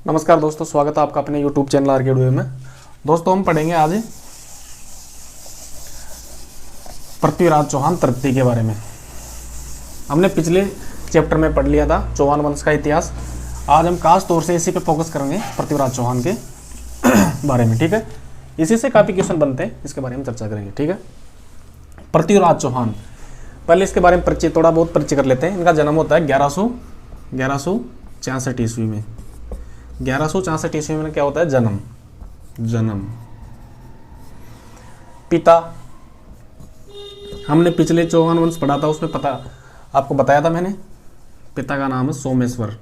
नमस्कार दोस्तों, स्वागत है आपका अपने YouTube चैनल आर के वीडियो में। दोस्तों हम पढ़ेंगे आज पृथ्वीराज चौहान तृतीय के बारे में। हमने पिछले चैप्टर में पढ़ लिया था चौहान वंश का इतिहास। आज हम खास तौर से इसी पे फोकस करेंगे, पृथ्वीराज चौहान के बारे में। ठीक है, इसी से काफ़ी क्वेश्चन बनते हैं, इसके बारे में चर्चा करेंगे। ठीक है, पृथ्वीराज चौहान, पहले इसके बारे में परिचय, थोड़ा बहुत परिचय कर लेते हैं। इनका जन्म होता है 1166 ईस्वी में। 1166 ईस्वी में क्या होता है? जन्म। पिता, हमने पिछले चौहान वंश पढ़ा था, उसमें पता आपको बताया था मैंने। पिता का नाम है सोमेश्वर।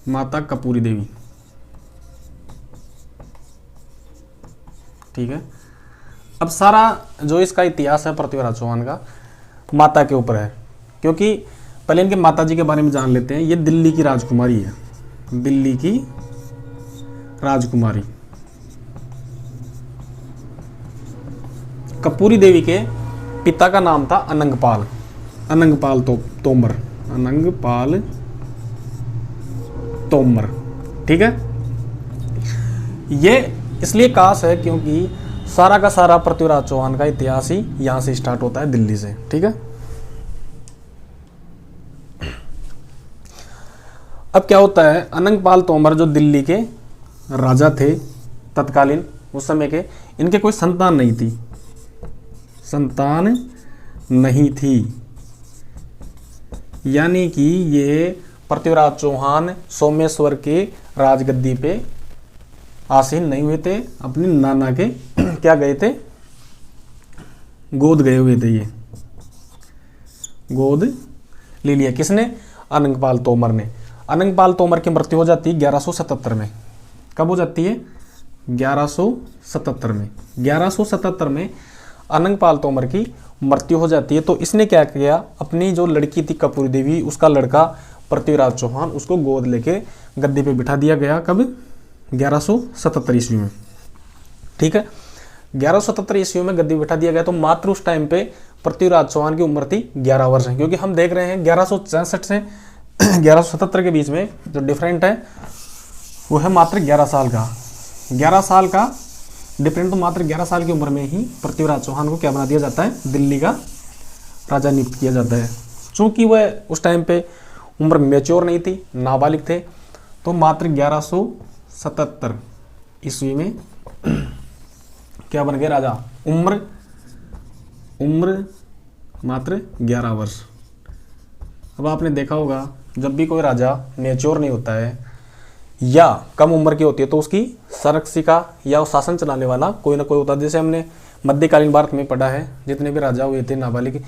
माता कपूरी देवी। ठीक है, अब सारा जो इसका इतिहास है पृथ्वीराज चौहान का माता के ऊपर है, क्योंकि पहले इनके माता जी के बारे में जान लेते हैं। ये दिल्ली की राजकुमारी है, दिल्ली की राजकुमारी। कपूरी देवी के पिता का नाम था अनंगपाल तोमर। ठीक है, ये इसलिए खास है क्योंकि सारा का सारा पृथ्वीराज चौहान का इतिहास ही यहां से स्टार्ट होता है, दिल्ली से। ठीक है, अब क्या होता है, अनंगपाल तोमर जो दिल्ली के राजा थे तत्कालीन उस समय के, इनके कोई संतान नहीं थी। यानी कि ये पृथ्वीराज चौहान सोमेश्वर के राजगद्दी पे आसीन नहीं हुए थे, अपनी नाना के क्या गए थे? गोद गए हुए थे। ये गोद ले लिया किसने? अनंगपाल तोमर ने। अनंगपाल तोमर की मृत्यु हो जाती है 1177 में। कब हो जाती है? 1177 में। 1177 में अनंगपाल तोमर की मृत्यु हो जाती है। तो इसने क्या किया, अपनी जो लड़की थी कपूरी देवी, उसका लड़का पृथ्वीराज चौहान, उसको गोद लेके गद्दी पे बिठा दिया गया। कब? 1177 ईस्वी में। ठीक है, 1177 ईस्वी में गद्दी बिठा दिया गया। तो मात्र उस टाइम पे पृथ्वीराज चौहान की उम्र थी 11 वर्ष, क्योंकि हम देख रहे हैं 1166 से 1177 के बीच में जो डिफरेंट है वो है मात्र 11 साल का। 11 साल का डिफरेंट, तो मात्र 11 साल की उम्र में ही पृथ्वीराज चौहान को क्या बना दिया जाता है? दिल्ली का राजा नियुक्त किया जाता है। चूंकि वह उस टाइम पे उम्र मैच्योर नहीं थी, नाबालिग थे, तो मात्र 1177 ईस्वी में क्या बन गए राजा? उम्र मात्र 11 वर्ष। अब आपने देखा होगा, जब भी कोई राजा मैच्योर नहीं होता है या कम उम्र की होती है, तो उसकी संरक्षिका या शासन चलाने वाला कोई ना कोई होता है। जैसे हमने मध्यकालीन भारत में पढ़ा है, जितने भी राजा हुए थे नाबालिग,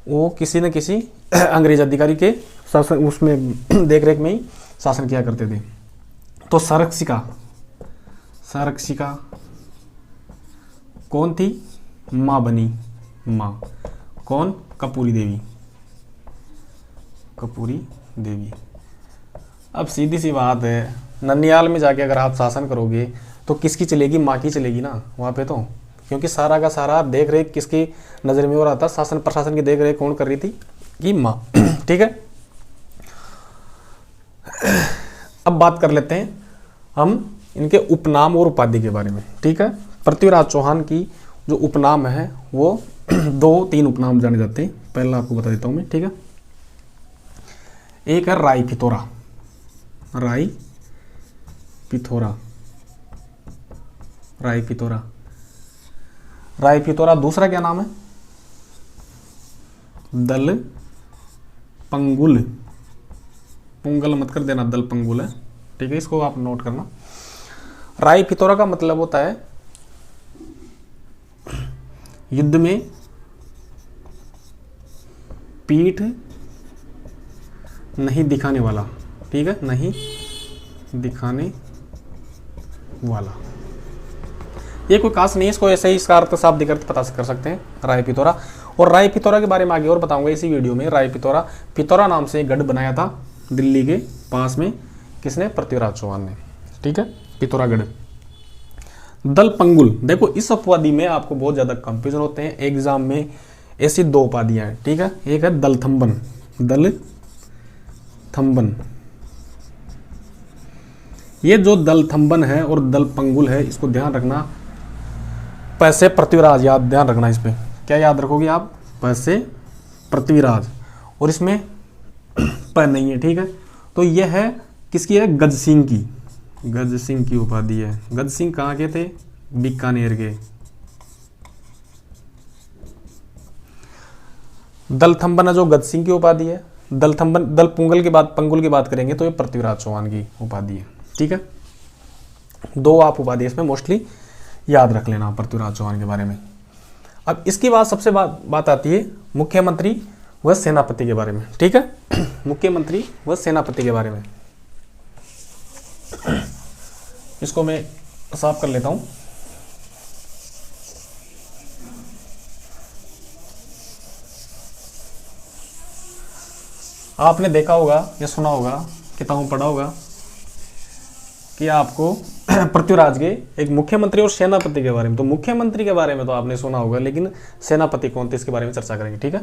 वो किसी न किसी अंग्रेज अधिकारी के शासन उसमें देखरेख में ही शासन किया करते थे। तो संरक्षिका कौन थी? माँ बनी। माँ कौन? कपूरी देवी। अब सीधी सी बात है, ननियाल में जाके अगर आप शासन करोगे तो किसकी चलेगी? माँ की चलेगी ना वहाँ पे तो, क्योंकि सारा का सारा देख रेख किसकी नज़र में हो रहा था? शासन प्रशासन की देख रेख कौन कर रही थी? कि माँ। ठीक है, अब बात कर लेते हैं हम इनके उपनाम और उपाधि के बारे में। ठीक है, पृथ्वीराज चौहान की जो उपनाम है वो 2-3 उपनाम जाने जाते हैं। पहला आपको बता देता हूँ मैं। ठीक है, एक है राई पिथोरा। दूसरा क्या नाम है? दल पंगुल। पुंगल मत कर देना, दल पंगुल है। ठीक है, इसको आप नोट करना। राई पिथोरा का मतलब होता है युद्ध में पीठ नहीं दिखाने वाला। ठीक है, नहीं दिखाने वाला। ये कोई खास नहीं है, इसको ऐसे ही इसका अर्थ साफ दिखकर पता कर सकते हैं, राय पिथौरा। और राय पिथौरा के बारे में आगे और बताऊंगा इसी वीडियो में। राय पिथौरा नाम से एक गढ़ बनाया था दिल्ली के पास में, किसने? पृथ्वीराज चौहान ने। ठीक है, पिथौरागढ़। दलपंगुल। देखो इस उपाधि में आपको बहुत ज्यादा कंफ्यूजन होते हैं एग्जाम में, ऐसी दो उपाधियां हैं, ठीक है। एक है दलथम्बन, दलथम्बन, ये जो दलथम्बन है और दलपंगुल है, इसको ध्यान रखना। पैसे पृथ्वीराज याद ध्यान रखना, इस पे क्या याद रखोगे आप, पैसे पृथ्वीराज, और इसमें प नहीं है, ठीक है। तो यह है किसकी है, गज सिंह की, गज सिंह की उपाधि है। गज सिंह कहाँ के थे, बीकानेर के। दलथम्बन जो गज सिंह की उपाधि है, दलथम्बन दलपुंगल के बाद पंगुल की बात करेंगे तो ये पृथ्वीराज चौहान की उपाधि है, ठीक है। दो आप उपाधि इसमें मोस्टली याद रख लेना पृथ्वीराज चौहान के बारे में। अब इसके बाद सबसे बात आती है मुख्यमंत्री व सेनापति के बारे में, ठीक है। मुख्यमंत्री व सेनापति के बारे में, इसको मैं साफ कर लेता हूं। आपने देखा होगा या सुना होगा, किताबों में पढ़ा होगा कि आपको पृथ्वीराज के एक मुख्यमंत्री और सेनापति के बारे में, तो मुख्यमंत्री के बारे में तो आपने सुना होगा, लेकिन सेनापति कौन थे इसके बारे में चर्चा करेंगे, ठीक है।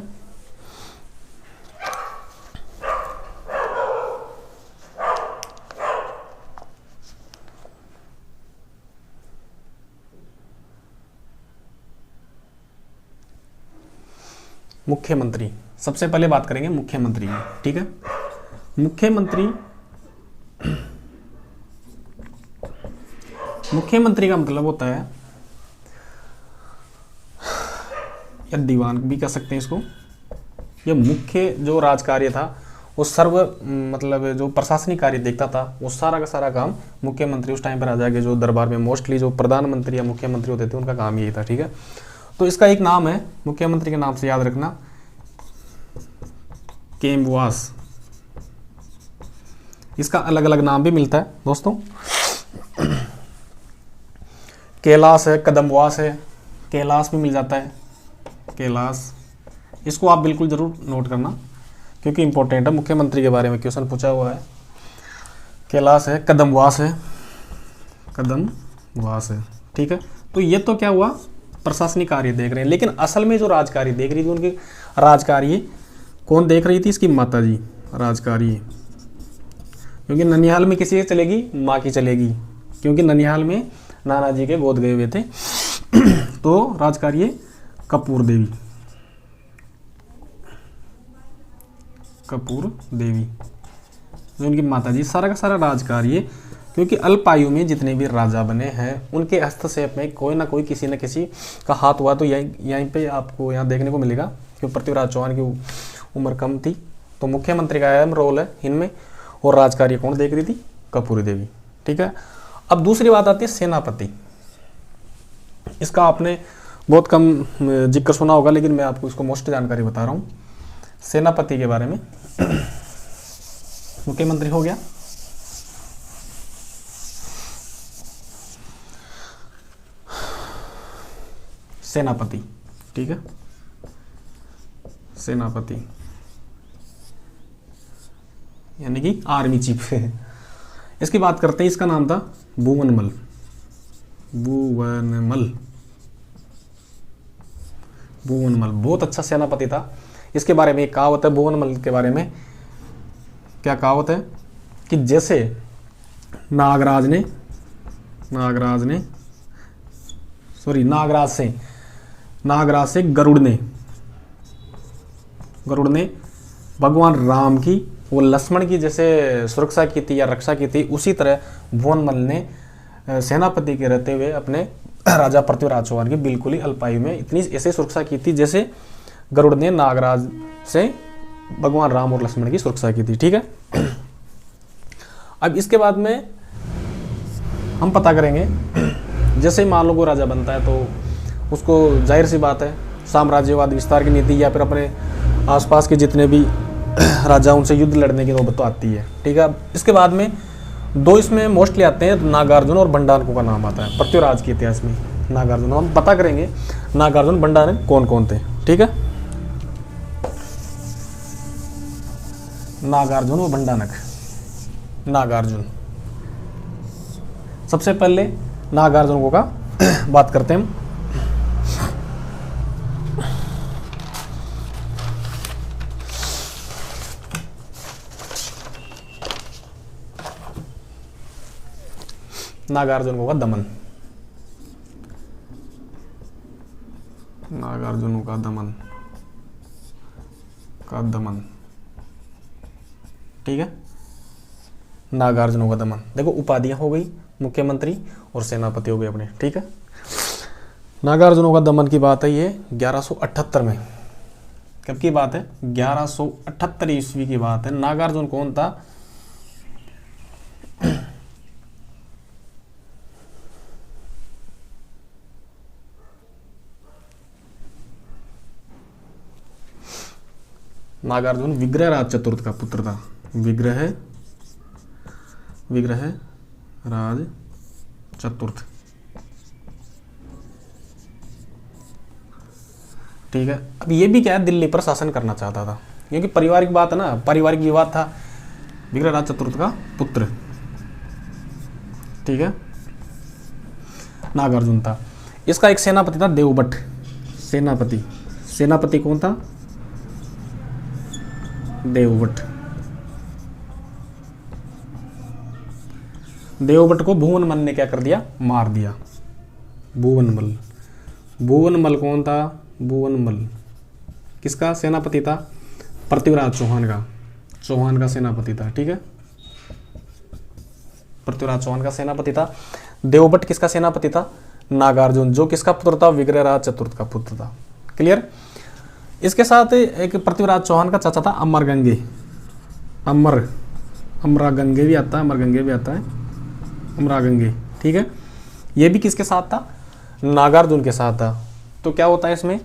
मुख्यमंत्री, सबसे पहले बात करेंगे मुख्यमंत्री की, ठीक है। मुख्यमंत्री का मतलब होता है, या दीवान भी कह सकते हैं इसको, यह मुख्य जो राज कार्य था वो सर्व मतलब जो प्रशासनिक कार्य देखता था, वो सारा का सारा काम मुख्यमंत्री, उस टाइम पर राजा के जो दरबार में मोस्टली जो प्रधानमंत्री या मुख्यमंत्री होते थे उनका काम यही था, ठीक है। तो इसका एक नाम है, मुख्यमंत्री के नाम से याद रखना, केमवास। इसका अलग अलग नाम भी मिलता है दोस्तों, कैलाश है, कदमवास है, कैलाश भी मिल जाता है, कैलाश। इसको आप बिल्कुल जरूर नोट करना क्योंकि इंपॉर्टेंट है, मुख्यमंत्री के बारे में क्वेश्चन पूछा हुआ है। कैलाश है, कदमवास है, कदमवास है, ठीक है। तो ये तो क्या हुआ, प्रशासनिक कार्य देख रहे हैं, लेकिन असल में जो राजकार्य देख रही थी, उनके राजकार्य कौन देख रही थी, इसकी माता जी राजकार्य, क्योंकि ननिहाल में किसी की चलेगी, माँ की चलेगी, क्योंकि ननिहाल में नाना जी के गोद गए हुए थे। तो राजकार्य कपूर देवी, कपूर देवी जो उनकी माता जी, सारा का सारा राजकार्य, क्योंकि अल्प आयु में जितने भी राजा बने हैं उनके हस्तक्षेप में कोई ना कोई किसी न किसी का हाथ हुआ। तो यहीं पे आपको यहाँ देखने को मिलेगा कि पृथ्वीराज चौहान की उम्र कम थी, तो मुख्यमंत्री का अहम रोल है इनमें, और राजकार्य कौन देख रही थी, कपूरी देवी, ठीक है। अब दूसरी बात आती है सेनापति। इसका आपने बहुत कम जिक्र सुना होगा, लेकिन मैं आपको इसको मोस्ट जानकारी बता रहा हूँ सेनापति के बारे में। मुख्यमंत्री हो गया, सेनापति, ठीक है, सेनापति यानी कि आर्मी चीफ। इसकी बात करते हैं, इसका नाम था भुवनमल, भुवनमल, भुवनमल बहुत अच्छा सेनापति था। इसके बारे में एक कहावत है भुवनमल के बारे में, क्या कहावत है कि जैसे नागराज से गरुड़ ने भगवान राम की वो लक्ष्मण की जैसे सुरक्षा की थी या रक्षा की थी, उसी तरह भुवनमल ने सेनापति के रहते हुए अपने राजा पृथ्वीराज चौहान की बिल्कुल ही अल्पायु में इतनी ऐसे सुरक्षा की थी जैसे गरुड़ ने नागराज से भगवान राम और लक्ष्मण की सुरक्षा की थी, ठीक है। अब इसके बाद में हम पता करेंगे, जैसे ही मान लो कोई राजा बनता है तो उसको जाहिर सी बात है साम्राज्यवाद विस्तार की नीति या फिर अपने आसपास के जितने भी राजा उनसे युद्ध लड़ने की नौबत तो आती है, ठीक है। इसके बाद में दो इसमें मोस्टली आते हैं, नागार्जुन और भंडारक का नाम आता है पृथ्वीराज के इतिहास में। नागार्जुन हम पता करेंगे नागार्जुन भंडारक कौन कौन थे, ठीक है। नागार्जुन और भंडारक, नागार्जुन सबसे पहले नागार्जुन को का बात करते हैं हम। नागार्जुनों का दमन, नागार्जुनों का दमन ठीक है। नागार्जुनों का दमन, देखो उपाधियां हो गई, मुख्यमंत्री और सेनापति हो गए अपने, ठीक है। नागार्जुनों का दमन की बात है ये 1178 में। कब की बात है? 1178 ईस्वी की बात है। नागार्जुन कौन था? नागार्जुन विग्रहराज चतुर्थ का पुत्र था। विग्रहराज चतुर्थ, ठीक है। अब ये भी क्या है, दिल्ली पर शासन करना चाहता था, क्योंकि पारिवारिक बात है ना, पारिवारिक विवाद था। विग्रहराज चतुर्थ का पुत्र, ठीक है, नागार्जुन था। इसका एक सेनापति था देवभट्ट। सेनापति कौन था? देवभट्ट। देवभट्ट को भुवनमल ने क्या कर दिया? मार दिया। भुवनमल कौन था? भुवनमल किसका सेनापति था? पृथ्वीराज चौहान का सेनापति था, ठीक है। पृथ्वीराज चौहान का सेनापति था। देवभट्ट किसका सेनापति था? नागार्जुन, जो किसका पुत्र था? विग्रहराज चतुर्थ का पुत्र था। क्लियर। इसके साथ एक पृथ्वीराज चौहान का चाचा था अमरगंगे भी आता है, अमरागंगे, ठीक है। ये भी किसके साथ था? नागार्जुन के साथ था। तो क्या होता है इसमें?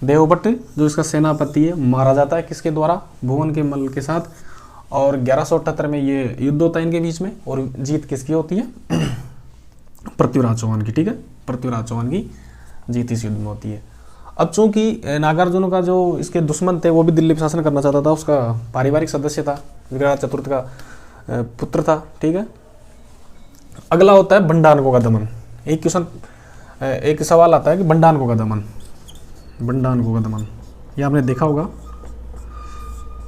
देवभट्ट जो इसका सेनापति है मारा जाता है, किसके द्वारा? भुवन के मल के साथ। और 1178 में ये युद्ध होता है इनके बीच में, और जीत किसकी होती है? पृथ्वीराज चौहान की, ठीक है। पृथ्वीराज चौहान की जीत इस युद्ध में होती है। अब चूंकि नागार्जुन का जो इसके दुश्मन थे वो भी दिल्ली पर शासन करना चाहता था, उसका पारिवारिक सदस्य था, विग्रहराज चतुर्थ का पुत्र था, ठीक है। अगला होता है बंडानकों का दमन। एक सवाल आता है कि बंडानकों का दमन ये आपने देखा होगा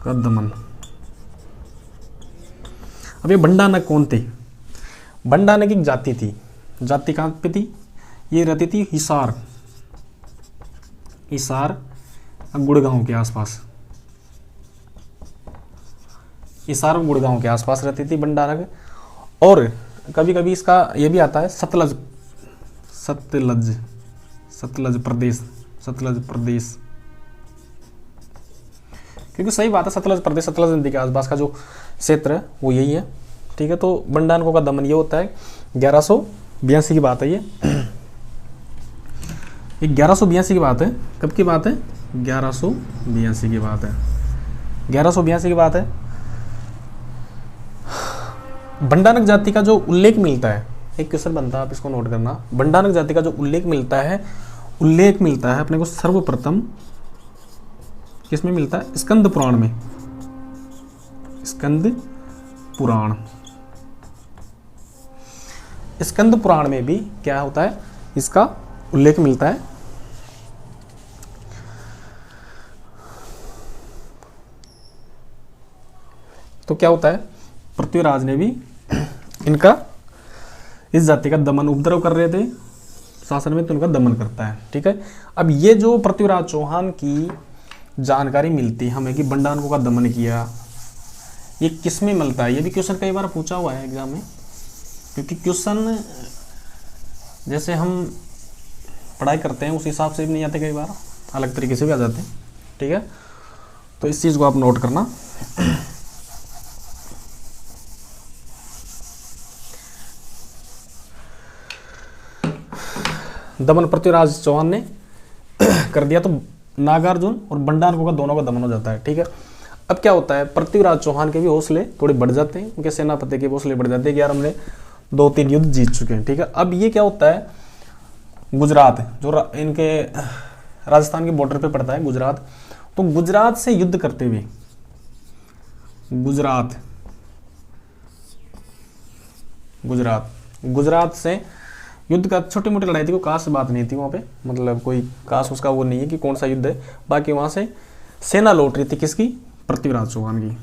का दमन। अब ये बंडानक कौन थे? बंडानक एक जाति थी। जाति कहाँ पे थी? ये रहती थी हिसार गुड़गांव के आसपास। हिसार गुड़गांव के आसपास रहती थी बंडानक। और कभी कभी इसका ये भी आता है सतलज प्रदेश, क्योंकि सही बात है, सतलज प्रदेश, सतलज नदी के आसपास का जो क्षेत्र है वो यही है, ठीक है। तो बंडानकों का दमन ये होता है 1182 की बात है। ये 1182 की बात है। कब की बात है? 1182 की बात है। 1182 की बात है। बंडानक जाति का जो उल्लेख मिलता है, एक क्वेश्चन बनता है, आप इसको नोट करना। बंडानक जाति का जो उल्लेख मिलता है अपने को सर्वप्रथम किसमें मिलता है? स्कंद पुराण में। स्कंद पुराण में भी क्या होता है? इसका उल्लेख मिलता है। तो क्या होता है? पृथ्वीराज ने भी इनका, इस जाति का दमन, उपद्रव कर रहे थे शासन में, तो उनका दमन करता है, ठीक है। अब ये जो पृथ्वीराज चौहान की जानकारी मिलती है हमें कि बंडानकों का दमन किया, ये किस में मिलता है? ये भी क्वेश्चन कई बार पूछा हुआ है एग्जाम में, क्योंकि क्वेश्चन जैसे हम पढ़ाई करते हैं उस हिसाब से भी नहीं आते, कई बार अलग तरीके से भी आ जाते हैं, ठीक है। तो इस चीज़ को आप नोट करना। दमन पृथ्वीराज चौहान ने कर दिया, तो नागार्जुन और बंडानकों का दोनों का दमन हो जाता है, ठीक है। अब क्या होता है? पृथ्वीराज चौहान के भी हौसले थोड़े बढ़ जाते हैं, उनके सेनापति के हौसले बढ़ जाते हैं कि यार हमने 2-3 युद्ध जीत चुके हैं, ठीक है। अब ये क्या होता है? गुजरात, जो इनके राजस्थान के बॉर्डर पे पड़ता है गुजरात, तो गुजरात से युद्ध करते हुए, गुजरात से युद्ध का छोटी मोटी लड़ाई थी, कोई खास बात नहीं थी वहाँ पे, मतलब कोई खास उसका वो नहीं है कि कौन सा युद्ध है। बाकी वहाँ से सेना लौट रही थी किसकी, पृथ्वीराज चौहान की।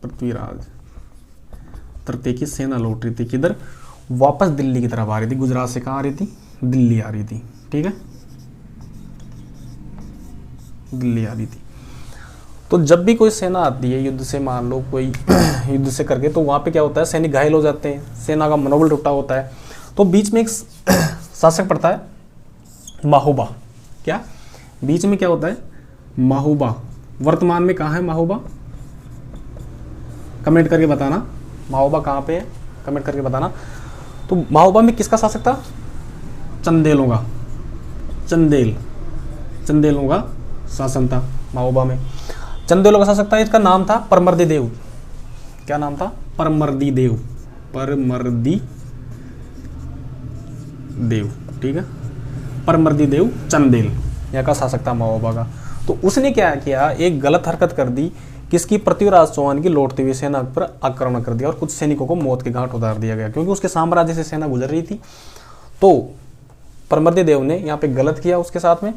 पृथ्वीराज तृतीय की सेना लौट रही थी किधर, वापस दिल्ली की तरफ आ रही थी। गुजरात से कहाँ आ रही थी, दिल्ली आ रही थी। ठीक है, दिल्ली आ रही थी। तो जब भी कोई सेना आती है युद्ध से, मान लो कोई युद्ध से करके, तो वहाँ पे क्या होता है, सैनिक घायल हो जाते हैं, सेना का मनोबल टूटा होता है। तो बीच में एक शासक पड़ता है महोबा। क्या बीच में क्या होता है, महोबा। वर्तमान में कहाँ है महोबा, कमेंट करके बताना महोबा कहाँ पे है, कमेंट करके बताना। तो महोबा में किसका शासक था, चंदेलों का, चंदेलों का शासन था महोबा में। चंदेलों का शासक था, इसका नाम था परमर्दी देव। क्या नाम था, परमर्दी देव, परमर्दी देव। ठीक है, परमर्दी देव चंदेल यहाँ का शासक था महोबा का। तो उसने क्या किया, एक गलत हरकत कर दी, किसकी, पृथ्वीराज चौहान की लौटती हुई सेना पर आक्रमण कर दिया और कुछ सैनिकों को मौत के घाट उतार दिया गया, क्योंकि उसके साम्राज्य से सेना गुजर रही थी। तो परमर्दी देव ने यहाँ पे गलत किया उसके साथ में,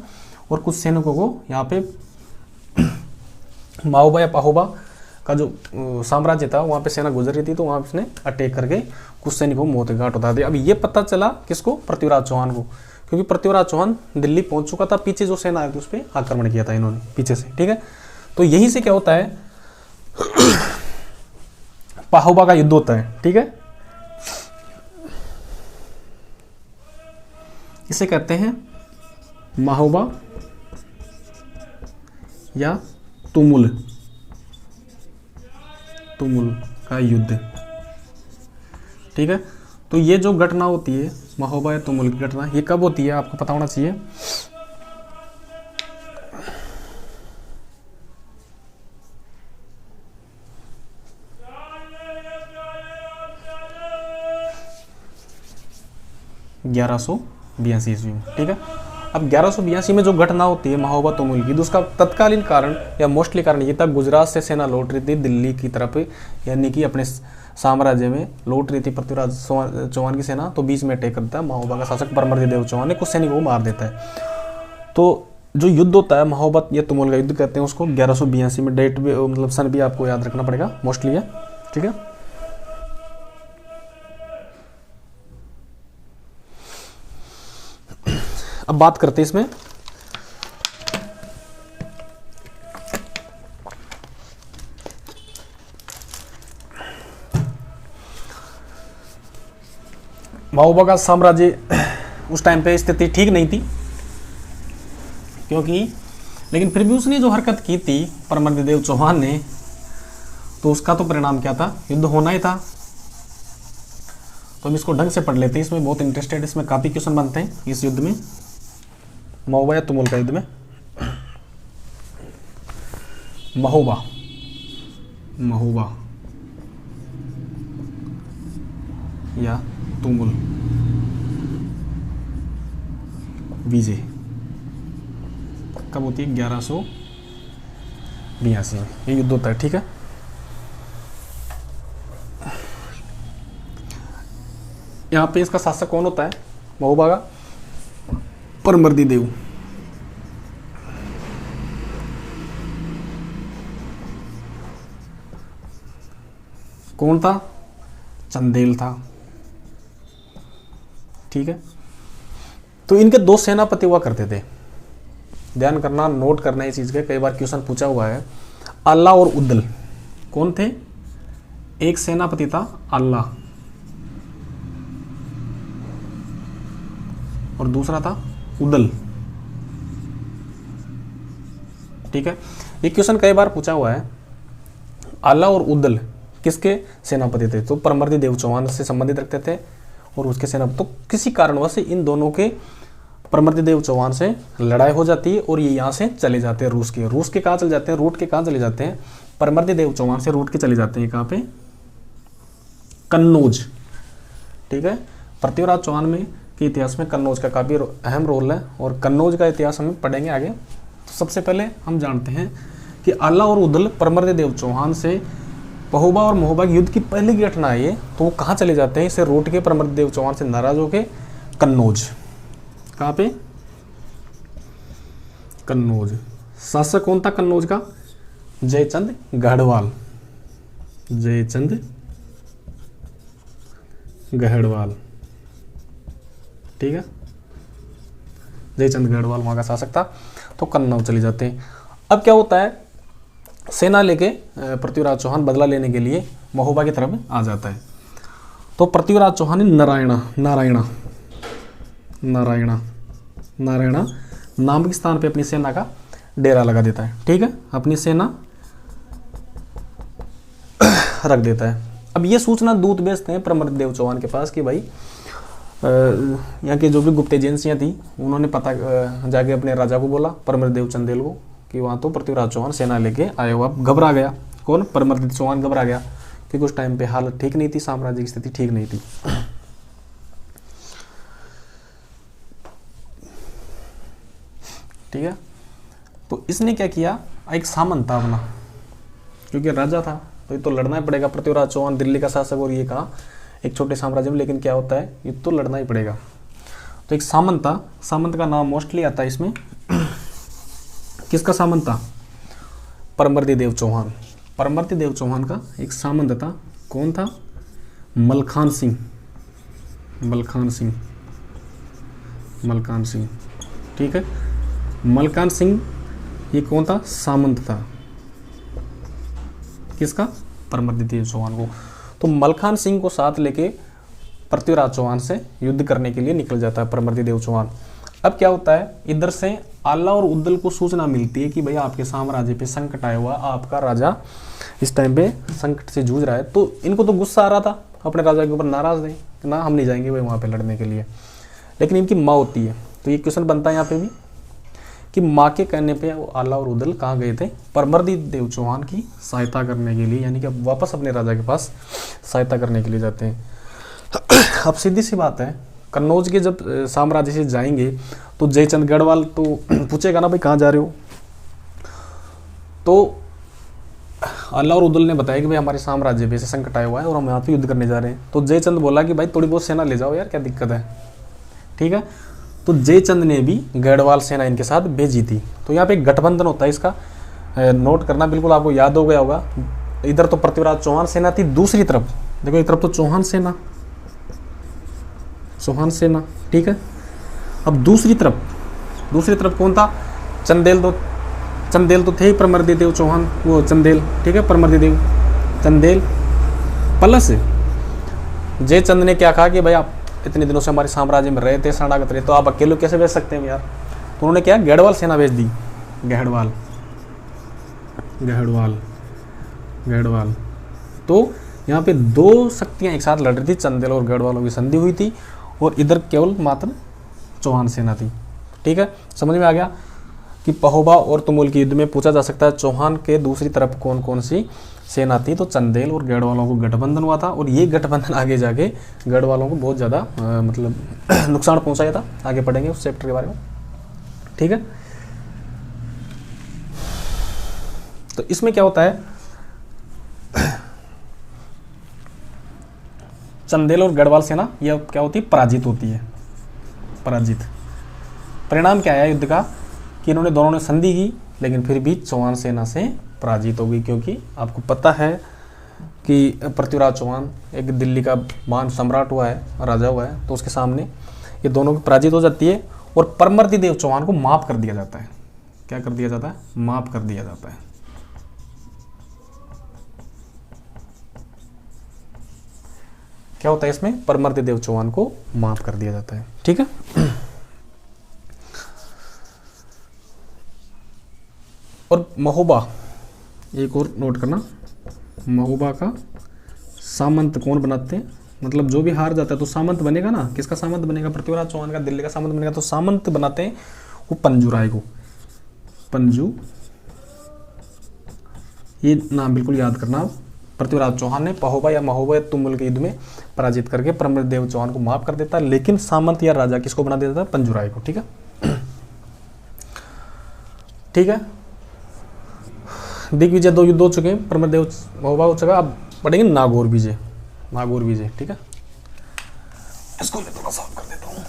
और कुछ सैनिकों को यहाँ पे महोबा या पहोबा का जो साम्राज्य था वहाँ पे सेना गुजर रही थी, तो वहाँ उसने अटैक करके कुछ सैनिकों को मौत के घाट उतार दिया। अब ये पता चला किसको, पृथ्वीराज चौहान को, क्योंकि पृथ्वीराज चौहान दिल्ली पहुंच चुका था, पीछे जो सेना आई थी उस पर आक्रमण किया था इन्होंने पीछे से। ठीक है, तो यहीं से क्या होता है, पहोबा का युद्ध होता है। ठीक है, इसे कहते हैं महोबा या तुमुल का युद्ध। ठीक है, तो ये जो घटना होती है महोबा या तुमुल की घटना, ये कब होती है आपको पता होना चाहिए। ईस्वी में। ठीक है, अब 1182 में जो घटना होती है महोबा तुमुल की, तो उसका तत्कालीन कारण या मोस्टली कारण ये था, गुजरात से सेना लौट रही थी दिल्ली की तरफ, यानी कि अपने साम्राज्य में लौट रही थी पृथ्वीराज चौहान की सेना। तो बीच में अटैक करता है महोबा का शासक परमर्दी देव चौहान ने, कुछ सैनिकों को मार देता है। तो जो युद्ध होता है महोबा या तुमुल का युद्ध कहते हैं उसको, 1182 में। डेट भी मतलब सन भी आपको याद रखना पड़ेगा मोस्टली है। ठीक है, अब बात करते हैं इसमें महोबा का साम्राज्य उस टाइम पे स्थिति ठीक नहीं थी, क्योंकि लेकिन फिर भी उसने जो हरकत की थी परमर्दी देव चौहान ने, तो उसका तो परिणाम क्या था, युद्ध होना ही था। तो हम इसको ढंग से पढ़ लेते हैं, इसमें बहुत इंटरेस्टेड, इसमें काफी क्वेश्चन बनते हैं इस युद्ध में, महोबा या तुमुल का युद्ध में। महोबा या तुमुल विजय कब होती है, 1182 में ये युद्ध होता है। ठीक है, यहाँ पे इसका शासक कौन होता है महोबा का, परमर्दी देव। कौन था, चंदेल था। ठीक है, तो इनके दो सेनापति हुआ करते थे, ध्यान करना, नोट करना इस चीज के, कई बार क्वेश्चन पूछा हुआ है। अल्लाह और उद्दल कौन थे, एक सेनापति था अल्लाह और दूसरा था उदल। ठीक है, ये क्वेश्चन कई बार पूछा हुआ है। अल्लाह और उदल किसके सेनापति थे, तो परमर्दी देव चौहान से संबंधित रखते थे और उसके सेनापति। तो किसी कारणवश इन दोनों के, परमर्दी देव चौहान से लड़ाई हो जाती है और ये यहाँ से चले जाते हैं रूस के कहाँ चले जाते हैं, रूट के कहाँ चले जाते हैं, परमर्दी देव चौहान से रूट के चले जाते हैं कहाँ पे, कन्नौज। ठीक है, पृथ्वीराज चौहान में के इतिहास में कन्नौज का काफी अहम रोल है और कन्नौज का इतिहास हम पढ़ेंगे आगे। तो सबसे पहले हम जानते हैं कि अल्लाह और उदल परमर्दी देव चौहान से पहोबा और महोबा के युद्ध की पहले की घटना है ये, तो वो कहाँ चले जाते हैं, इसे रोट के परमदेव चौहान से नाराज होके कन्नौज। कहाँ पे? कन्नौज। शासक कौन था कन्नौज का? जयचंद गढ़वाल। जयचंद गढ़वाल, ठीक है, जयचंद गढ़वाल वहां का शासक था। तो कन्नौज चले जाते हैं। अब क्या होता है, सेना लेके पृथ्वीराज चौहान बदला लेने के लिए महोबा की तरफ आ जाता है। तो पृथ्वीराज चौहान नारायणा नामक स्थान पे अपनी सेना का डेरा लगा देता है, ठीक है, अपनी सेना रख देता है। अब ये सूचना दूत भेजते हैं परमदेव चौहान के पास कि भाई यहाँ की जो भी गुप्त एजेंसियाँ थी उन्होंने पता जाके अपने राजा को बोला, परमदेव चंदेल को, कि वहाँ तो पृथ्वीराज चौहान सेना लेके आया हुआ। घबरा गया कौन? परमदेव चौहान घबरा गया, क्योंकि उस टाइम पे हालत ठीक नहीं थी, साम्राज्य की स्थिति ठीक नहीं थी। ठीक है, तो इसने क्या किया, एक सामंत था अपना, क्योंकि राजा था तो ये तो लड़ना ही पड़ेगा। पृथ्वीराज चौहान दिल्ली का शासक और ये कहा एक छोटे साम्राज्य में, लेकिन क्या होता है, ये तो लड़ना ही पड़ेगा। तो एक सामंत था, सामंत का नाम मोस्टली आता है इसमें। किसका सामंत था? परमदेव चौहान। परमदेव चौहान का एक सामंत था, कौन था? मलखान सिंह। ठीक है, मलखान सिंह ये कौन था? सामंत था। किसका? परमदेव चौहान को। तो मलखान सिंह को साथ लेके पृथ्वीराज चौहान से युद्ध करने के लिए निकल जाता है परमदेव चौहान। अब क्या होता है, इधर से आला और उद्दल को सूचना मिलती है कि भाई आपके साम्राज्य पे संकट आया हुआ, आपका राजा इस टाइम पे संकट से जूझ रहा है। तो इनको तो गुस्सा आ रहा था, अपने राजा के ऊपर नाराज थे कि ना हम नहीं जाएंगे भाई वहाँ पे लड़ने के लिए। लेकिन इनकी माँ होती है, तो ये क्वेश्चन बनता है यहाँ पे भी कि माँ के कहने पे वो आला और उदल कहाँ गए थे? परमदेव चौहान की सहायता करने के लिए, यानी कि वापस अपने राजा के पास सहायता करने के लिए जाते हैं। अब सीधी सी बात है, कन्नौज के जब साम्राज्य से जाएंगे तो जयचंद गढ़वाल तो पूछेगा ना भाई कहाँ जा रहे हो। तो आला और उदल ने बताया कि भाई हमारे साम्राज्य पे से संकट आया हुआ है और हम यहाँ पे युद्ध करने जा रहे हैं। तो जयचंद बोला कि भाई थोड़ी बहुत सेना ले जाओ यार, क्या दिक्कत है, ठीक है। तो जयचंद ने भी गढ़वाल सेना इनके साथ भेजी थी। तो यहाँ पे एक गठबंधन होता है, इसका नोट करना, बिल्कुल आपको याद हो गया होगा। इधर तो पृथ्वीराज चौहान सेना थी, दूसरी तरफ देखो एक तरफ तो चौहान सेना, ठीक है। अब दूसरी तरफ कौन था? चंदेल तो थे ही परमदेव चौहान, वो चंदेल, ठीक है, परमदेव चंदेल प्लस जयचंद ने क्या कहा कि भाई आप इतने दिनों से हमारे साम्राज्य में रहे थे, शरणागत रहे, तो आप अकेले कैसे भेज सकते हैं यार। तो उन्होंने क्या, गढ़वाल सेना भेज दी। गढ़वाल। तो यहाँ पे दो शक्तियाँ एक साथ लड़ रही थी, चंदेल और गढ़वालों की संधि हुई थी, और इधर केवल मात्र चौहान सेना थी, ठीक है। समझ में आ गया कि पहोबा और तुमुल के युद्ध में पूछा जा सकता है चौहान के दूसरी तरफ कौन कौन सी सेना थी। तो चंदेल और गढ़वालों को गठबंधन हुआ था, और ये गठबंधन आगे जाके गढ़वालों को बहुत ज़्यादा मतलब नुकसान पहुंचाया था। आगे पढ़ेंगे उस चैप्टर के बारे में, ठीक है। तो इसमें क्या होता है, चंदेल और गढ़वाल सेना यह क्या होती है, पराजित होती है। परिणाम क्या आया युद्ध का कि इन्होंने दोनों ने संधि की, लेकिन फिर भी चौहान सेना से पराजित हो गई, क्योंकि आपको पता है कि पृथ्वीराज चौहान एक दिल्ली का महान सम्राट हुआ है, राजा हुआ है, तो उसके सामने ये दोनों की पराजित हो जाती है, और परमदेव चौहान को माफ कर दिया जाता है। क्या कर दिया जाता है? माफ कर दिया जाता है। क्या होता है इसमें? परमदेव चौहान को माफ कर दिया जाता है, ठीक है। और महोबा, एक और नोट करना, महोबा का सामंत कौन बनाते हैं? मतलब जो भी हार जाता है तो सामंत बनेगा ना। किसका सामंत बनेगा? पृथ्वीराज चौहान का दिल्ली का सामंत बनेगा। तो सामंत बनाते हैं वो पंजू राय को। पंजू, ये नाम बिल्कुल याद करना आप। पृथ्वीराज चौहान ने पहोबा या महोबा या तुमुल के युद्ध में पराजित करके परमदेव चौहान को माफ कर देता है, लेकिन सामंत या राजा किसको बना देता है? पंजू राय को, ठीक है। दिग्विजय 2 युद्ध हो चुके हैं, प्रमदेव हो चुका। अब पढ़ेंगे नागौर विजय। नागौर विजय, ठीक है। इसको मैं थोड़ा साफ कर देता हूँ।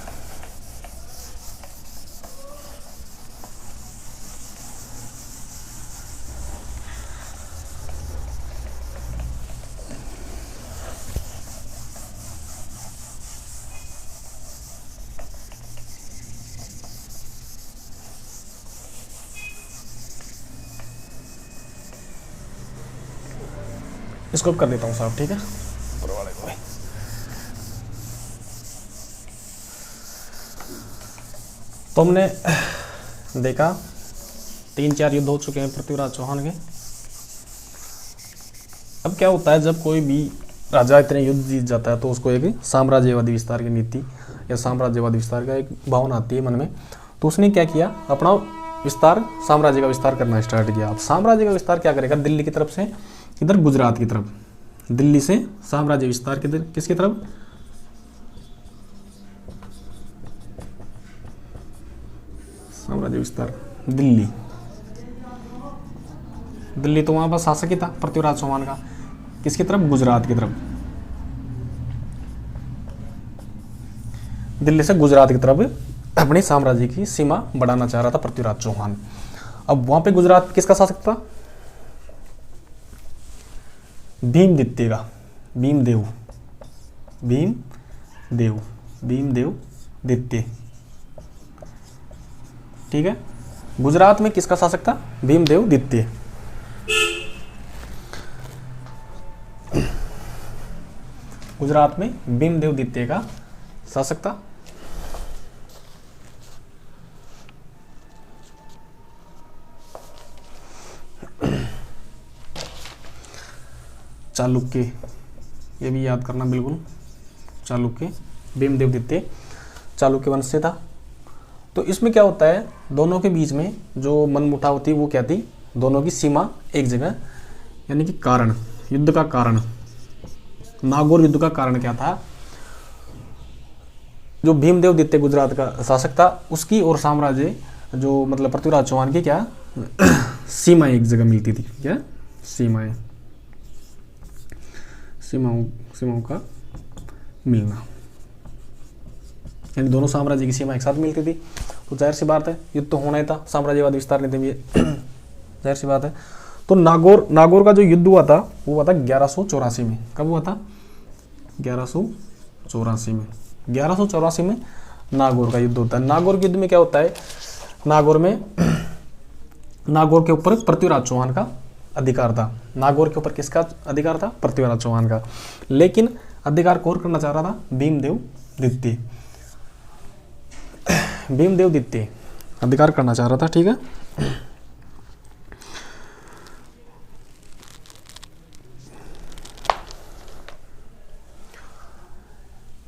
इसको कर देता हूँ साफ, ठीक है। ऊपर वाले को भी। तो हमने देखा 3-4 युद्ध हो चुके हैं पृथ्वीराज चौहान के। अब क्या होता है, जब कोई भी राजा इतने युद्ध जीत जाता है तो उसको एक साम्राज्यवादी विस्तार की नीति या साम्राज्यवादी विस्तार का एक भावना आती है मन में। तो उसने क्या किया, अपना विस्तार, साम्राज्य का विस्तार करना स्टार्ट किया। अब साम्राज्य का विस्तार क्या करेगा, दिल्ली की तरफ से इधर गुजरात की तरफ, दिल्ली से साम्राज्य विस्तार किधर, किसकी तरफ, साम्राज्य विस्तार दिल्ली। दिल्ली तो वहां पर शासक ही था पृथ्वीराज चौहान का, किसकी तरफ, गुजरात की तरफ। दिल्ली से गुजरात की तरफ अपने साम्राज्य की सीमा बढ़ाना चाह रहा था पृथ्वीराज चौहान। अब वहां पे गुजरात किसका शासक था, भीमदित्य का, भीमदेव द्वितीय, ठीक है। गुजरात में किसका शासक था, भीमदेव द्वितीय। गुजरात में भीमदेव द्वितीय का शासक था। चालुक्य, ये भी याद करना बिल्कुल, चालुक्य, भीमदेव द्वितीय चालुक्य वंश से था। तो इसमें क्या होता है, दोनों के बीच में जो मनमुटाव थी वो क्या थी, दोनों की सीमा एक जगह, यानी कि कारण, युद्ध का कारण, नागौर युद्ध का कारण क्या था, जो भीमदेव द्वितीय गुजरात का शासक था उसकी और साम्राज्य जो मतलब पृथ्वीराज चौहान की क्या सीमाएं एक जगह मिलती थी, क्या सीमाएं, सीमाओं का मिलना, यानी दोनों साम्राज्य की सीमा एक साथ मिलती थी। तो जाहिर सी बात है युद्ध तो होना ही था, साम्राज्यवाद विस्तार नीति में जाहिर सी बात है। तो नागौर का जो युद्ध हुआ था वो हुआ था 1184 में। कब हुआ था, 1184 में। 1184 में नागौर का युद्ध होता है। नागौर के युद्ध में क्या होता है, नागौर के ऊपर पृथ्वीराज चौहान का अधिकार था। नागौर के ऊपर किसका अधिकार था, पृथ्वीराज चौहान का। लेकिन अधिकार कौन करना चाह रहा था, भीमदेव द्वितीय। भीमदेव द्वितीय अधिकार करना चाह रहा था, ठीक है।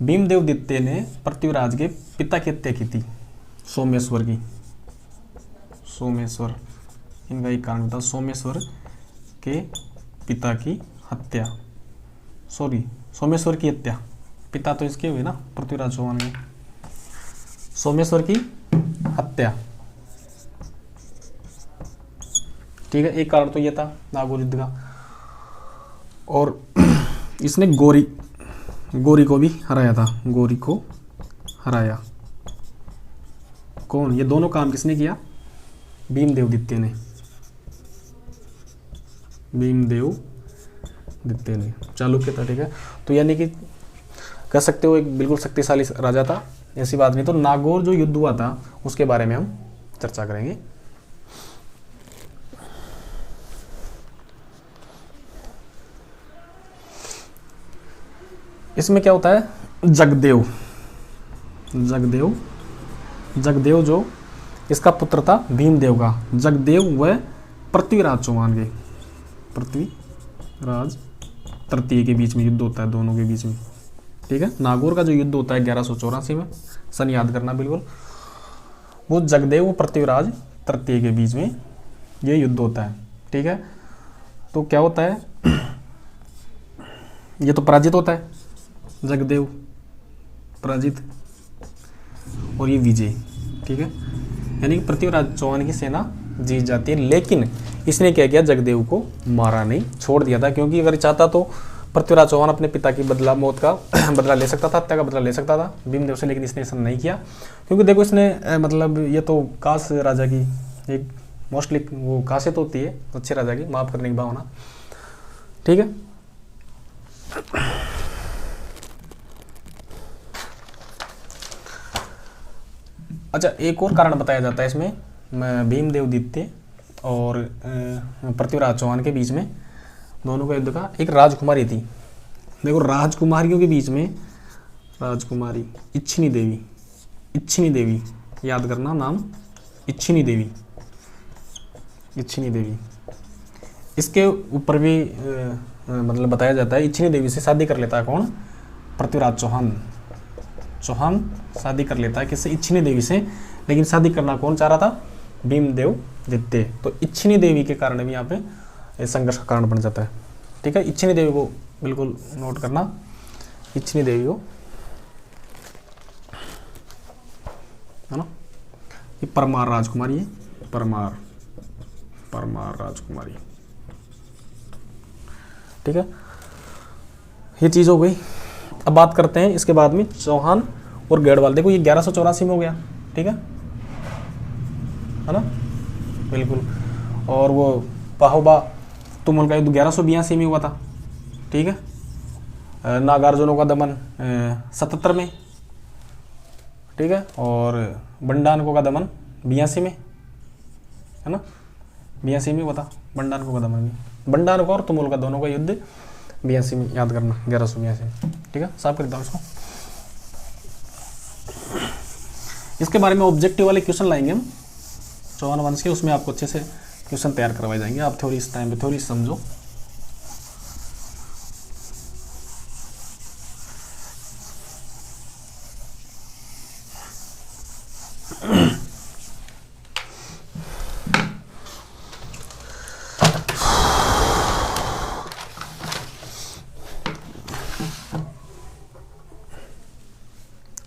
भीमदेव द्वितीय ने पृथ्वीराज के पिता की हत्या की थी, सोमेश्वर की। सोमेश्वर इनका एक कारण था, सोमेश्वर के पिता की हत्या, सोमेश्वर की हत्या, पिता तो इसके हुए ना पृथ्वीराज चौहान के। सोमेश्वर की हत्या, ठीक है, एक कारण तो ये था नागौर युद्ध का। और इसने गोरी को भी हराया था, गोरी को हराया। कौन, ये दोनों काम किसने किया, भीमदेव द्वितीय ने, भीमदेव द्वितीय ने, चालुक्य था, ठीक है। तो यानी कि कह सकते हो एक बिल्कुल शक्तिशाली राजा था, ऐसी बात नहीं। तो नागौर जो युद्ध हुआ था उसके बारे में हम चर्चा करेंगे। इसमें क्या होता है, जगदेव जो इसका पुत्र था भीमदेव का, जगदेव व पृथ्वीराज चौहान के, पृथ्वीराज तृतीय के बीच में युद्ध होता है, दोनों के बीच में, ठीक है। नागौर का जो युद्ध होता है 1184 में, सन याद करना बिल्कुल, वो जगदेव पृथ्वीराज तृतीय के बीच में ये युद्ध होता है, ठीक है। तो क्या होता है, ये तो पराजित होता है, जगदेव पराजित और ये विजय, ठीक है। यानी कि पृथ्वीराज चौहान की सेना जीत जाती है। लेकिन इसने क्या किया, जगदेव को मारा नहीं, छोड़ दिया था, क्योंकि अगर चाहता तो पृथ्वीराज चौहान अपने पिता की मौत का बदला ले सकता था, हत्या का बदला ले सकता था भीमदेव से, लेकिन इसने ऐसा नहीं किया। क्योंकि देखो इसने मतलब ये तो काश राजा की एक मोस्टली वो खासियत होती है अच्छे राजा की, माफ करने की भावना, ठीक है। अच्छा, एक और कारण बताया जाता है इसमें भीमदेव द्वितीय और पृथ्वीराज चौहान के बीच में दोनों का युद्ध का, एक राजकुमारी थी। देखो राजकुमारियों के बीच में राजकुमारी इच्छिनी देवी, इच्छिनी देवी याद करना नाम, इच्छिनी देवी, इच्छिनी देवी, इसके ऊपर भी मतलब बताया जाता है। इच्छिनी देवी से शादी कर लेता है कौन, पृथ्वीराज चौहान, चौहान शादी कर लेता है किससे, इच्छिनी देवी से। लेकिन शादी करना कौन चाह रहा था, भीमदेव द्वितीय। तो इच्छिनी देवी के कारण भी यहाँ पे संघर्ष का कारण बन जाता है, ठीक है। इच्छिनी देवी को बिल्कुल नोट करना, इच्छिनी देवी को, है ना, ये परमार राजकुमारी है, परमार, परमार राजकुमारी, ठीक है। ये चीज हो गई। अब बात करते हैं इसके बाद में चौहान और गढ़वाल। देखो ये 1184 में हो गया, ठीक है ना, बिल्कुल। और वो पाहोबा तुमुल का युद्ध 1182 में हुआ था, ठीक है। नागार्जुनों का दमन 77 में, ठीक है। और बंडानको का दमन 82 में, है ना, 82 में हुआ था बंडानको का दमन भी। बंडानको और तुमुल का दोनों का युद्ध 82 में, याद करना 1182, ठीक है। साफ कर देता हूँ इसको। इसके बारे में ऑब्जेक्टिव वाले क्वेश्चन लाएंगे हम चौहान वंश के, उसमें आपको अच्छे से क्वेश्चन तैयार करवाए जाएंगे। आप थोड़ी इस टाइम पे थोड़ी समझो।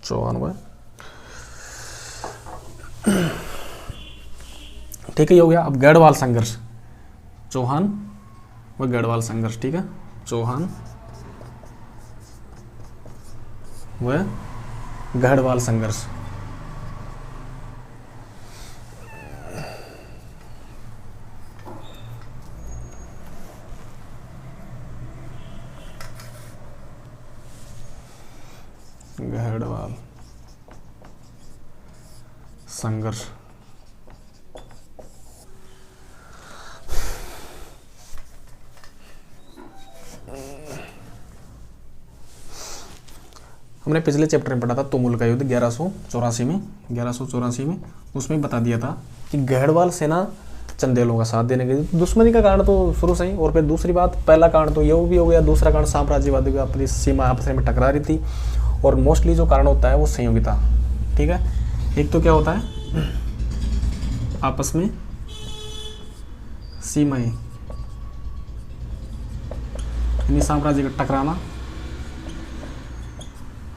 चौहान हुआ, ठीक है, ये हो गया। अब गढ़वाल संघर्ष, चौहान व गढ़वाल संघर्ष, ठीक है। चौहान व गढ़वाल संघर्ष, गढ़वाल संघर्ष। हमने पिछले चैप्टर में पढ़ा था तुमुल का युद्ध 1184 में, 1184 में उसमें बता दिया था कि गढ़वाल सेना चंदेलों का साथ देने के दुश्मनी का कारण तो शुरू से ही। और फिर दूसरी बात, पहला कारण तो ये भी हो गया, दूसरा कारण साम्राज्यवादी का अपनी सीमा आपस में टकरा रही थी। और मोस्टली जो कारण होता है वो संयोगिता, ठीक है। एक तो क्या होता है, आपस में सीमाएं, यानी साम्राज्य का टकराना।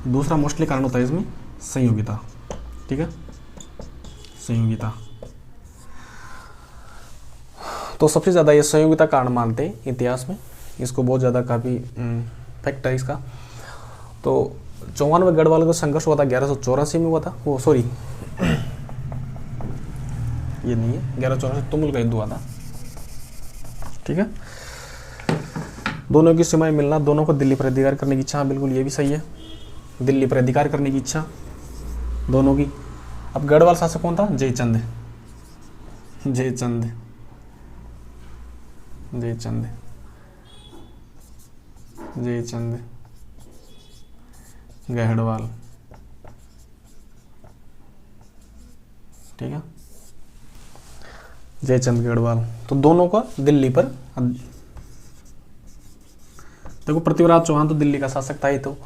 दूसरा मोस्टली कारण होता है इसमें संयोगिता, ठीक है, संयोगिता। तो सबसे ज़्यादा ये संयोगिता कारण मानते हैं इतिहास में, इसको बहुत ज़्यादा काफ़ी फैक्ट है इसका। तो चौहान व गढ़वाल का संघर्ष हुआ था 1184 में हुआ था, वो सॉरी ये नहीं है, 1184 तुमुल का युद्ध हुआ था, ठीक है। दोनों की सीमाएं मिलना, दोनों को दिल्ली पर अधिकार करने की इच्छा, बिल्कुल ये भी सही है, दिल्ली पर अधिकार करने की इच्छा दोनों की। अब गढ़वाल शासक कौन था, जयचंद, जयचंद, जयचंद, जयचंद गढ़वाल, ठीक है, जयचंद गढ़वाल। तो दोनों का दिल्ली पर, देखो पृथ्वीराज चौहान तो दिल्ली का शासक था ही। तो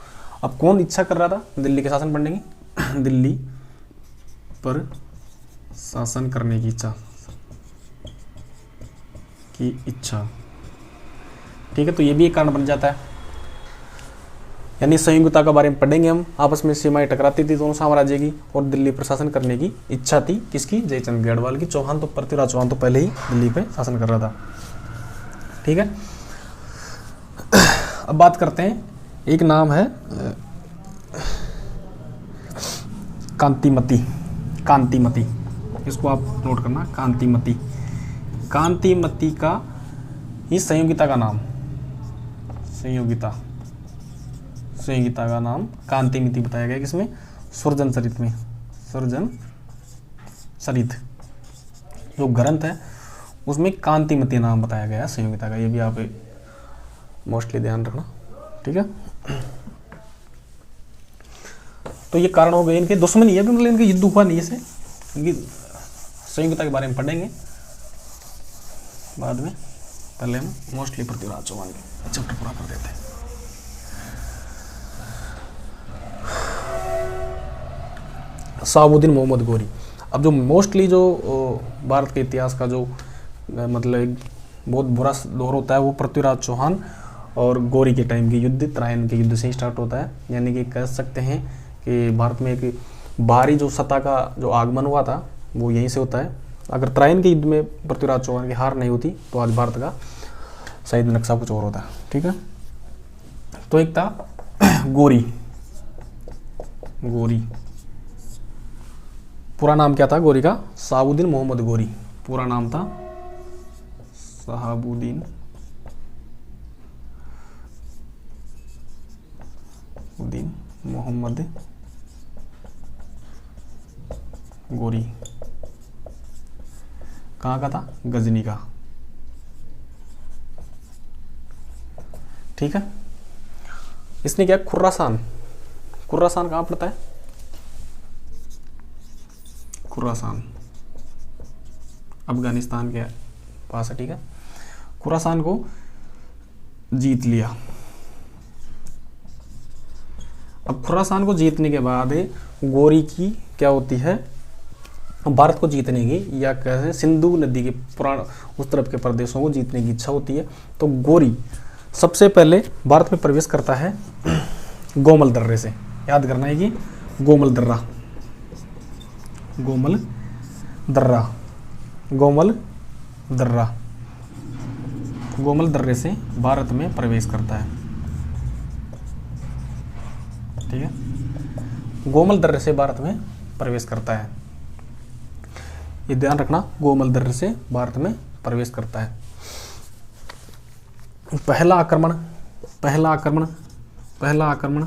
अब कौन इच्छा कर रहा था दिल्ली के शासन करने की, दिल्ली पर शासन करने की इच्छा, ठीक है। तो ये भी एक कारण बन जाता है। यानी संयुक्तता के बारे में पढ़ेंगे हम। आपस में सीमाएं टकराती थी दोनों साम्राज्य की, और दिल्ली पर शासन करने की इच्छा थी किसकी, जयचंद गढ़वाल की। चौहान तो पृथ्वीराज चौहान तो पहले ही दिल्ली पे शासन कर रहा था। ठीक है, अब बात करते हैं, एक नाम है कांतिमती। कांतिमती, इसको आप नोट करना, कांतिमती। कांतिमती का ही संयोगिता का नाम, संयोगिता, संयोगिता का नाम कांतिमती बताया गया किसमें, सुरजन चरित में। सुरजन चरित जो ग्रंथ है उसमें कांतिमती नाम बताया गया है संयोगिता का। ये भी आप मोस्टली ध्यान रखना। ठीक है, तो ये कारण हो गए इनके दुश्मनी है, मतलब इनके युद्ध हुआ नहीं से, इनकी संयोगिता के बारे में पढ़ेंगे बाद में। पहले हम मोस्टली पृथ्वीराज चौहान के चैप्टर पूरा कर देते हैं। शहाबुद्दीन मोहम्मद गोरी। अब जो मोस्टली जो भारत के इतिहास का जो मतलब एक बहुत बुरा दौर होता है वो पृथ्वीराज चौहान और गोरी के टाइम की युद्ध, त्रायन के युद्ध से ही स्टार्ट होता है। यानी कि कह सकते हैं कि भारत में एक बाहरी जो सत्ता का जो आगमन हुआ था वो यहीं से होता है। अगर त्रायन के युद्ध में पृथ्वीराज चौहान की हार नहीं होती तो आज भारत का शायद नक्शा कुछ और होता है। ठीक है, तो एक था गोरी। गोरी पूरा नाम क्या था गोरी का, शहाबुद्दीन मोहम्मद गोरी। पूरा नाम था शहाबुद्दीन मोहम्मद गोरी। कहाँ का था, गजनी का। ठीक है, इसने क्या, खुर्रासान। खुर्रासान कहाँ पड़ता है, खुरासान अफगानिस्तान के पास है। ठीक है, खुरासान को जीत लिया। अब खुरासान को जीतने के बाद गोरी की क्या होती है, भारत को जीतने की या कैसे सिंधु नदी के पुराण उस तरफ के प्रदेशों को जीतने की इच्छा होती है। तो गोरी सबसे पहले भारत में प्रवेश करता है गोमल दर्रे से। याद करना है कि गोमल दर्रा, गोमल दर्रा, गोमल दर्रा, गोमल दर्रे से भारत में प्रवेश करता है। ठीक है, गोमल दर्रे से भारत में प्रवेश करता है, ये ध्यान रखना, गोमल दर्रे से भारत में प्रवेश करता है। पहला आक्रमण, पहला आक्रमण, पहला आक्रमण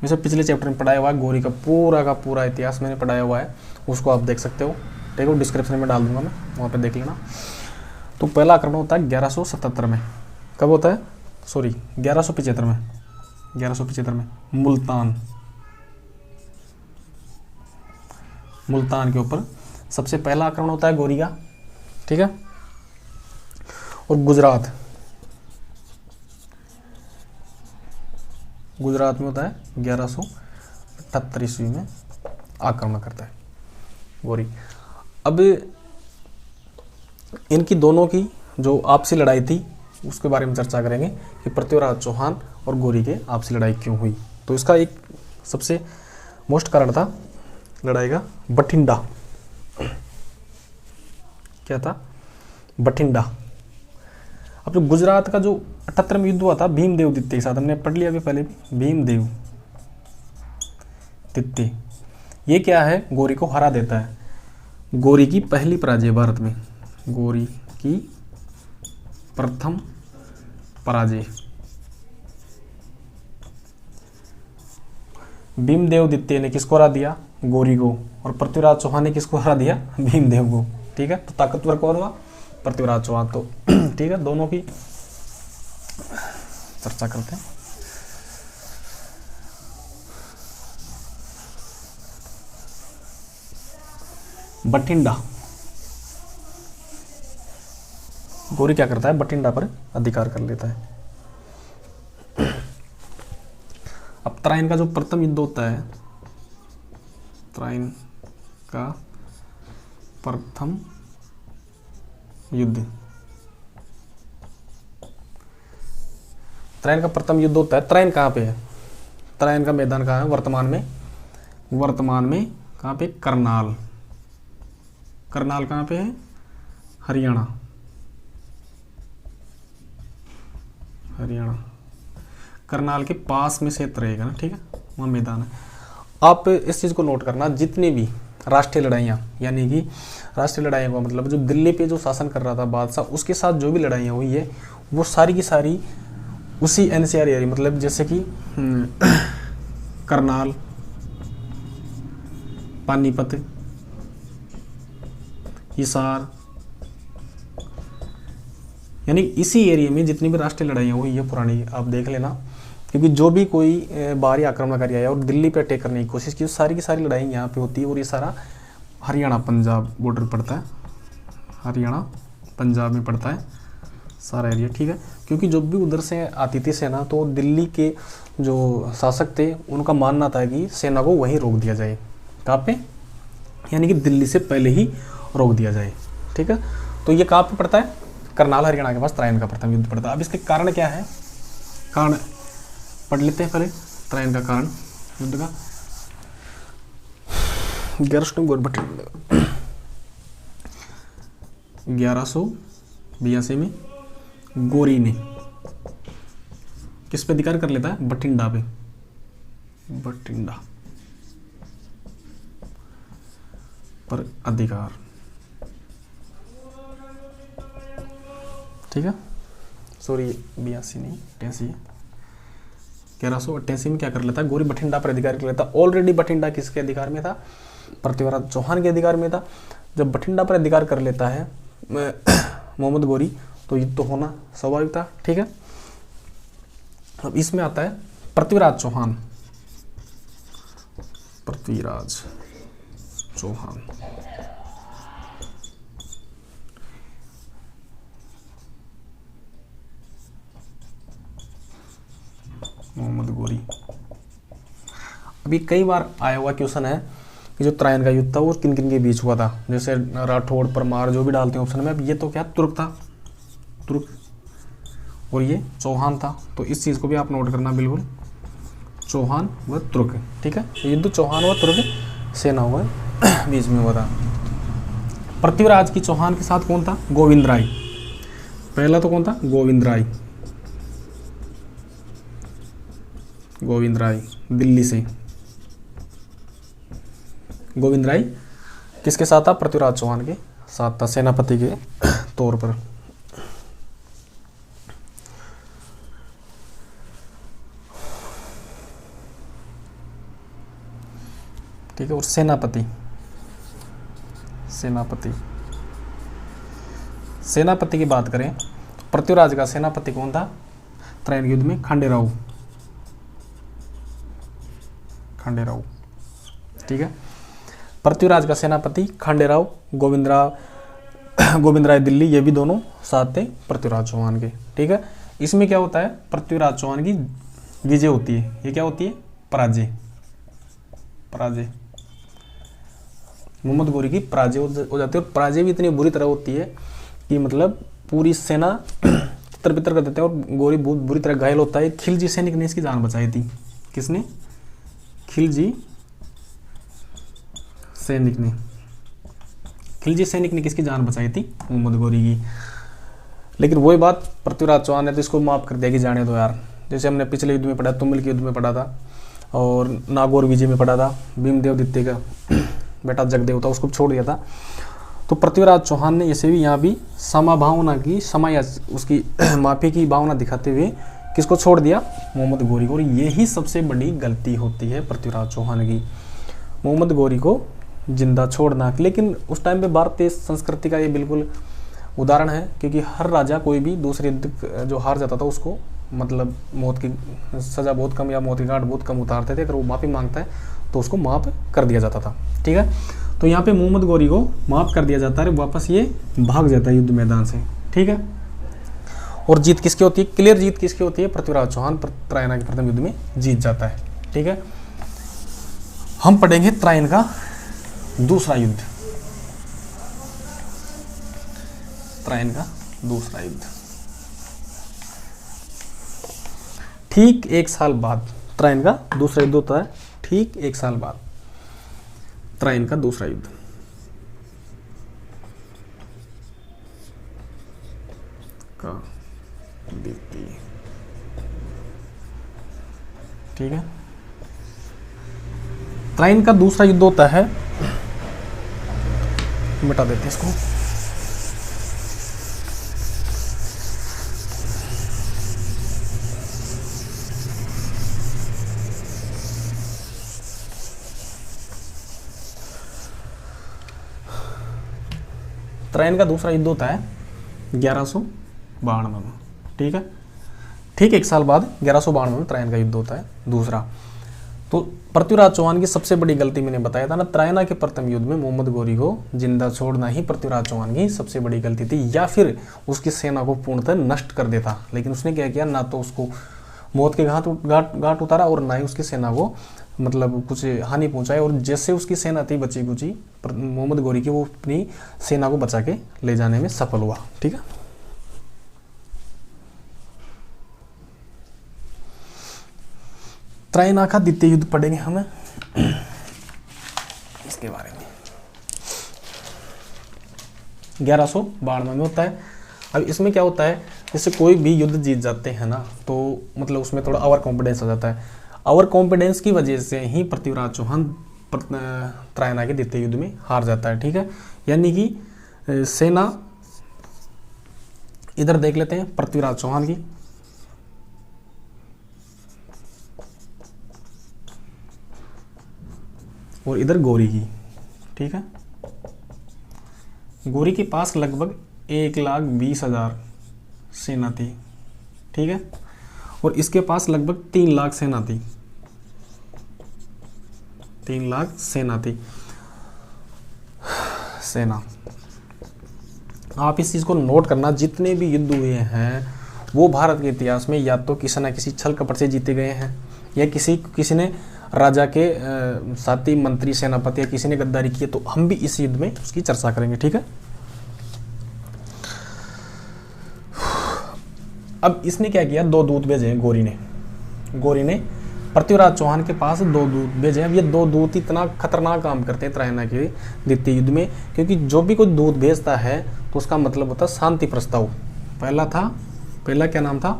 जैसे पिछले चैप्टर में पढ़ाया हुआ है, गोरी का पूरा इतिहास मैंने पढ़ाया हुआ है, उसको आप देख सकते हो। ठीक है, डिस्क्रिप्शन में डाल दूंगा मैं, वहाँ पे देख लेना। तो पहला आक्रमण होता है 1177 में। कब होता है, सॉरी 1175 में, 1175 में मुल्तान, मुल्तान के ऊपर सबसे पहला आक्रमण होता है गोरी का। ठीक है, और गुजरात, गुजरात में होता है 1178 ईस्वी में आक्रमण करता है गोरी। अब इनकी दोनों की जो आपसी लड़ाई थी उसके बारे में चर्चा करेंगे कि पृथ्वीराज चौहान और गोरी के आपसी लड़ाई क्यों हुई। तो इसका एक सबसे मोस्ट कारण था लड़ाई का बठिंडा। क्या था, बठिंडा। अब जो गुजरात का जो 78 में युद्ध हुआ था भीमदेव दित्ते के साथ, हमने पढ़ लिया अभी पहले भी, भीमदेव दित्ते, ये क्या है, गोरी को हरा देता है। गोरी की पहली पराजय भारत में, गोरी की प्रथम पराजय। भीमदेव दित्ते ने किसको हरा दिया, गोरी को, और पृथ्वीराज चौहान ने किसको हरा दिया, भीमदेव को। ठीक है, तो ताकतवर कौन हुआ, पृथ्वीराज चौहान। तो ठीक है, दोनों की चर्चा करते हैं। बठिंडा, गोरी क्या करता है, बठिंडा पर अधिकार कर लेता है। अब त्राइन का जो प्रथम युद्ध होता है, त्राइन का प्रथम युद्ध त्रैन का प्रथम युद्ध होता है। त्रैन कहाँ पे है? त्रैन का मैदान कहाँ है वर्तमान में? वर्तमान में कहाँ पे? करनाल। करनाल कहाँ पे है? हरियाणा। हरियाणा करनाल के पास में क्षेत्र रहेगा ना, ठीक है, वहाँ मैदान है। आप इस चीज़ को नोट करना, जितनी भी राष्ट्रीय लड़ाइयाँ, यानी कि राष्ट्रीय लड़ाइयों का मतलब जो दिल्ली पे जो शासन कर रहा था बादशाह, उसके साथ जो भी लड़ाइयाँ हुई है वो सारी की सारी उसी एनसीआर एरिया, मतलब जैसे कि करनाल, पानीपत, हिसार, यानी इसी एरिया में जितनी भी राष्ट्रीय लड़ाइयाँ हुई है पुरानी, आप देख लेना। क्योंकि जो भी कोई बाहरी आक्रमणकारी आया और दिल्ली पे अटैक करने की कोशिश की, सारी की सारी लड़ाई यहाँ पे होती है। और ये सारा हरियाणा पंजाब बॉर्डर पड़ता है, हरियाणा पंजाब में पड़ता है सारा एरिया, ठीक है। क्योंकि जब भी उधर से आती थी सेना, तो दिल्ली के जो शासक थे उनका मानना था कि सेना को वहीं रोक दिया जाए। कहाँ पे? यानी कि दिल्ली से पहले ही रोक दिया जाए, ठीक है। तो ये कहाँ पे पड़ता है? करनाल, हरियाणा के पास त्रैन का प्रथम युद्ध पड़ता है। अब इसके कारण क्या है? कारण पढ़ लेते हैं पहले, त्रैन का कारण युद्ध का। 1182 में गोरी ने किस पे अधिकार कर लेता है? बठिंडा पे। बठिंडा पर अधिकार, ठीक है। सॉरी 82 नहीं, 88 है। 1188 में क्या कर लेता है? गोरी बठिंडा पर अधिकार कर लेता है। ऑलरेडी बठिंडा किसके अधिकार में था? पृथ्वीराज चौहान के अधिकार में था। जब बठिंडा पर अधिकार कर लेता है मोहम्मद गोरी, तो युद्ध तो होना स्वाभाविक था, ठीक है। अब इसमें आता है पृथ्वीराज चौहान। पृथ्वीराज चौहान मोहम्मद गोरी। अभी कई बार आया हुआ क्वेश्चन है कि जो त्रैन का युद्ध था वो किन किन के बीच हुआ था, जैसे राठौड़, परमार, जो भी डालते हैं ऑप्शन में। अब ये तो क्या तुर्क था, तुर्क, और ये चौहान था। तो इस चीज़ को भी आप नोट करना बिल्कुल, चौहान व तुर्क, ठीक है। तो युद्ध चौहान व तुर्क सेना हुआ बीच में हुआ था। पृथ्वीराज की चौहान के साथ कौन था? गोविंद राय। पहला तो कौन था? गोविंद राय। गोविंद राय दिल्ली से। गोविंद राय किसके साथ था? पृथ्वीराज चौहान के साथ था, सेनापति के तौर पर। ठीक है। और सेनापति, सेनापति, सेनापति की बात करें, पृथ्वीराज का सेनापति कौन था त्रैन युद्ध में? खांडेराव। खांडेराव, ठीक है। पृथ्वीराज का सेनापति खांडेराव, गोविंद राय दिल्ली, ये भी दोनों साथ थे पृथ्वीराज चौहान के, ठीक है। इसमें क्या होता है? पृथ्वीराज चौहान की विजय होती है। ये क्या होती है? पराजय। पराजय, मोहम्मद गोरी की पराजय हो जाती है। और पराजय भी इतनी बुरी तरह होती है कि मतलब पूरी सेना तितर बितर कर देते हैं और गोरी बहुत बुरी तरह घायल होता है। खिलजी सैनिक ने इसकी जान बचाई थी। किसने? खिलजी सैनिक ने। खिलजी सैनिक ने किसकी जान बचाई थी? मोहम्मद गोरी की। लेकिन वही बात पृथ्वीराज चौहान ने तो इसको माफ कर दिया कि जाने दो यार। जैसे हमने पिछले युद्ध में पढ़ा, तुमिल के युद्ध में पढ़ा था और नागौर विजय में पढ़ा था, भीमदेव दित्य का बेटा जगदेव था, उसको छोड़ दिया था। तो पृथ्वीराज चौहान ने ऐसे भी यहाँ भी समा भावना की, समा या उसकी माफी की भावना दिखाते हुए किसको छोड़ दिया? मोहम्मद गोरी को। और यही सबसे बड़ी गलती होती है पृथ्वीराज चौहान की, मोहम्मद गोरी को जिंदा छोड़ना। लेकिन उस टाइम पे भारतीय संस्कृति का ये बिल्कुल उदाहरण है, क्योंकि हर राजा कोई भी दूसरे युद्ध जो हार जाता था उसको मतलब मौत की सज़ा बहुत कम या मौत की घाट बहुत कम उतारते थे। अगर वो माफ़ी मांगता है तो उसको माफ़ कर दिया जाता था, ठीक है। तो यहाँ पे मोहम्मद गोरी को माफ़ कर दिया जाता है, वापस ये भाग जाता है युद्ध मैदान से, ठीक है। और जीत किसकी होती है? क्लियर जीत किसकी होती है? पृथ्वीराज चौहान त्रैना के प्रथम युद्ध में जीत जाता है, ठीक है। हम पढ़ेंगे त्रैन का दूसरा युद्ध। त्रैन का दूसरा युद्ध ठीक 1 साल बाद त्राइन का दूसरा युद्ध होता है। ठीक 1 साल बाद त्राइन का दूसरा युद्ध। का द्वितीय, ठीक है। त्राइन का दूसरा युद्ध होता है, मिटा देते हैं इसको। त्राइन का दूसरा युद्ध होता है 1192 में, ठीक है। ठीक 1 साल बाद 1192 में त्राइन का युद्ध होता है दूसरा। तो पृथ्वीराज चौहान की सबसे बड़ी गलती मैंने बताया था ना, त्रायना के प्रथम युद्ध में मोहम्मद गौरी को जिंदा छोड़ना ही पृथ्वीराज चौहान की सबसे बड़ी गलती थी, या फिर उसकी सेना को पूर्णतः नष्ट कर देता। लेकिन उसने क्या किया, ना तो उसको मौत के घाट उतारा और ना ही उसकी सेना को मतलब कुछ हानि पहुंचाई। और जैसे उसकी सेना थी बची कुची मोहम्मद गौरी की, वो अपनी सेना को बचा के ले जाने में सफल हुआ, ठीक है। त्रायना का द्वितीय युद्ध पढ़ेंगे हमें इसके बारे में। 1192 में होता है। अब इसमें क्या होता है, जैसे कोई भी युद्ध जीत जाते हैं ना, तो मतलब उसमें थोड़ा ओवर कॉन्फिडेंस हो जाता है। ओवर कॉन्फिडेंस की वजह से ही पृथ्वीराज चौहान त्रायना के द्वितीय युद्ध में हार जाता है, ठीक है। यानी कि सेना इधर देख लेते हैं पृथ्वीराज चौहान की, और इधर गौरी की, ठीक है। गौरी के पास लगभग 1,20,000 सेना थी, ठीक है। और इसके पास लगभग 3 लाख सेना थी, 3 लाख सेना थी। सेना, आप इस चीज को नोट करना, जितने भी युद्ध हुए हैं वो भारत के इतिहास में या तो किसी न किसी छल कपट से जीते गए हैं, या किसी ने राजा के साथी मंत्री सेनापति या किसी ने गद्दारी की है। तो हम भी इस युद्ध में उसकी चर्चा करेंगे, ठीक है। अब इसने क्या किया, 2 दूत भेजे हैं गौरी ने पृथ्वीराज चौहान के पास 2 दूत भेजे। अब ये 2 दूत इतना खतरनाक काम करते हैं त्रायना के द्वितीय युद्ध में, क्योंकि जो भी कोई दूत भेजता है तो उसका मतलब होता है शांति प्रस्ताव। पहला क्या नाम था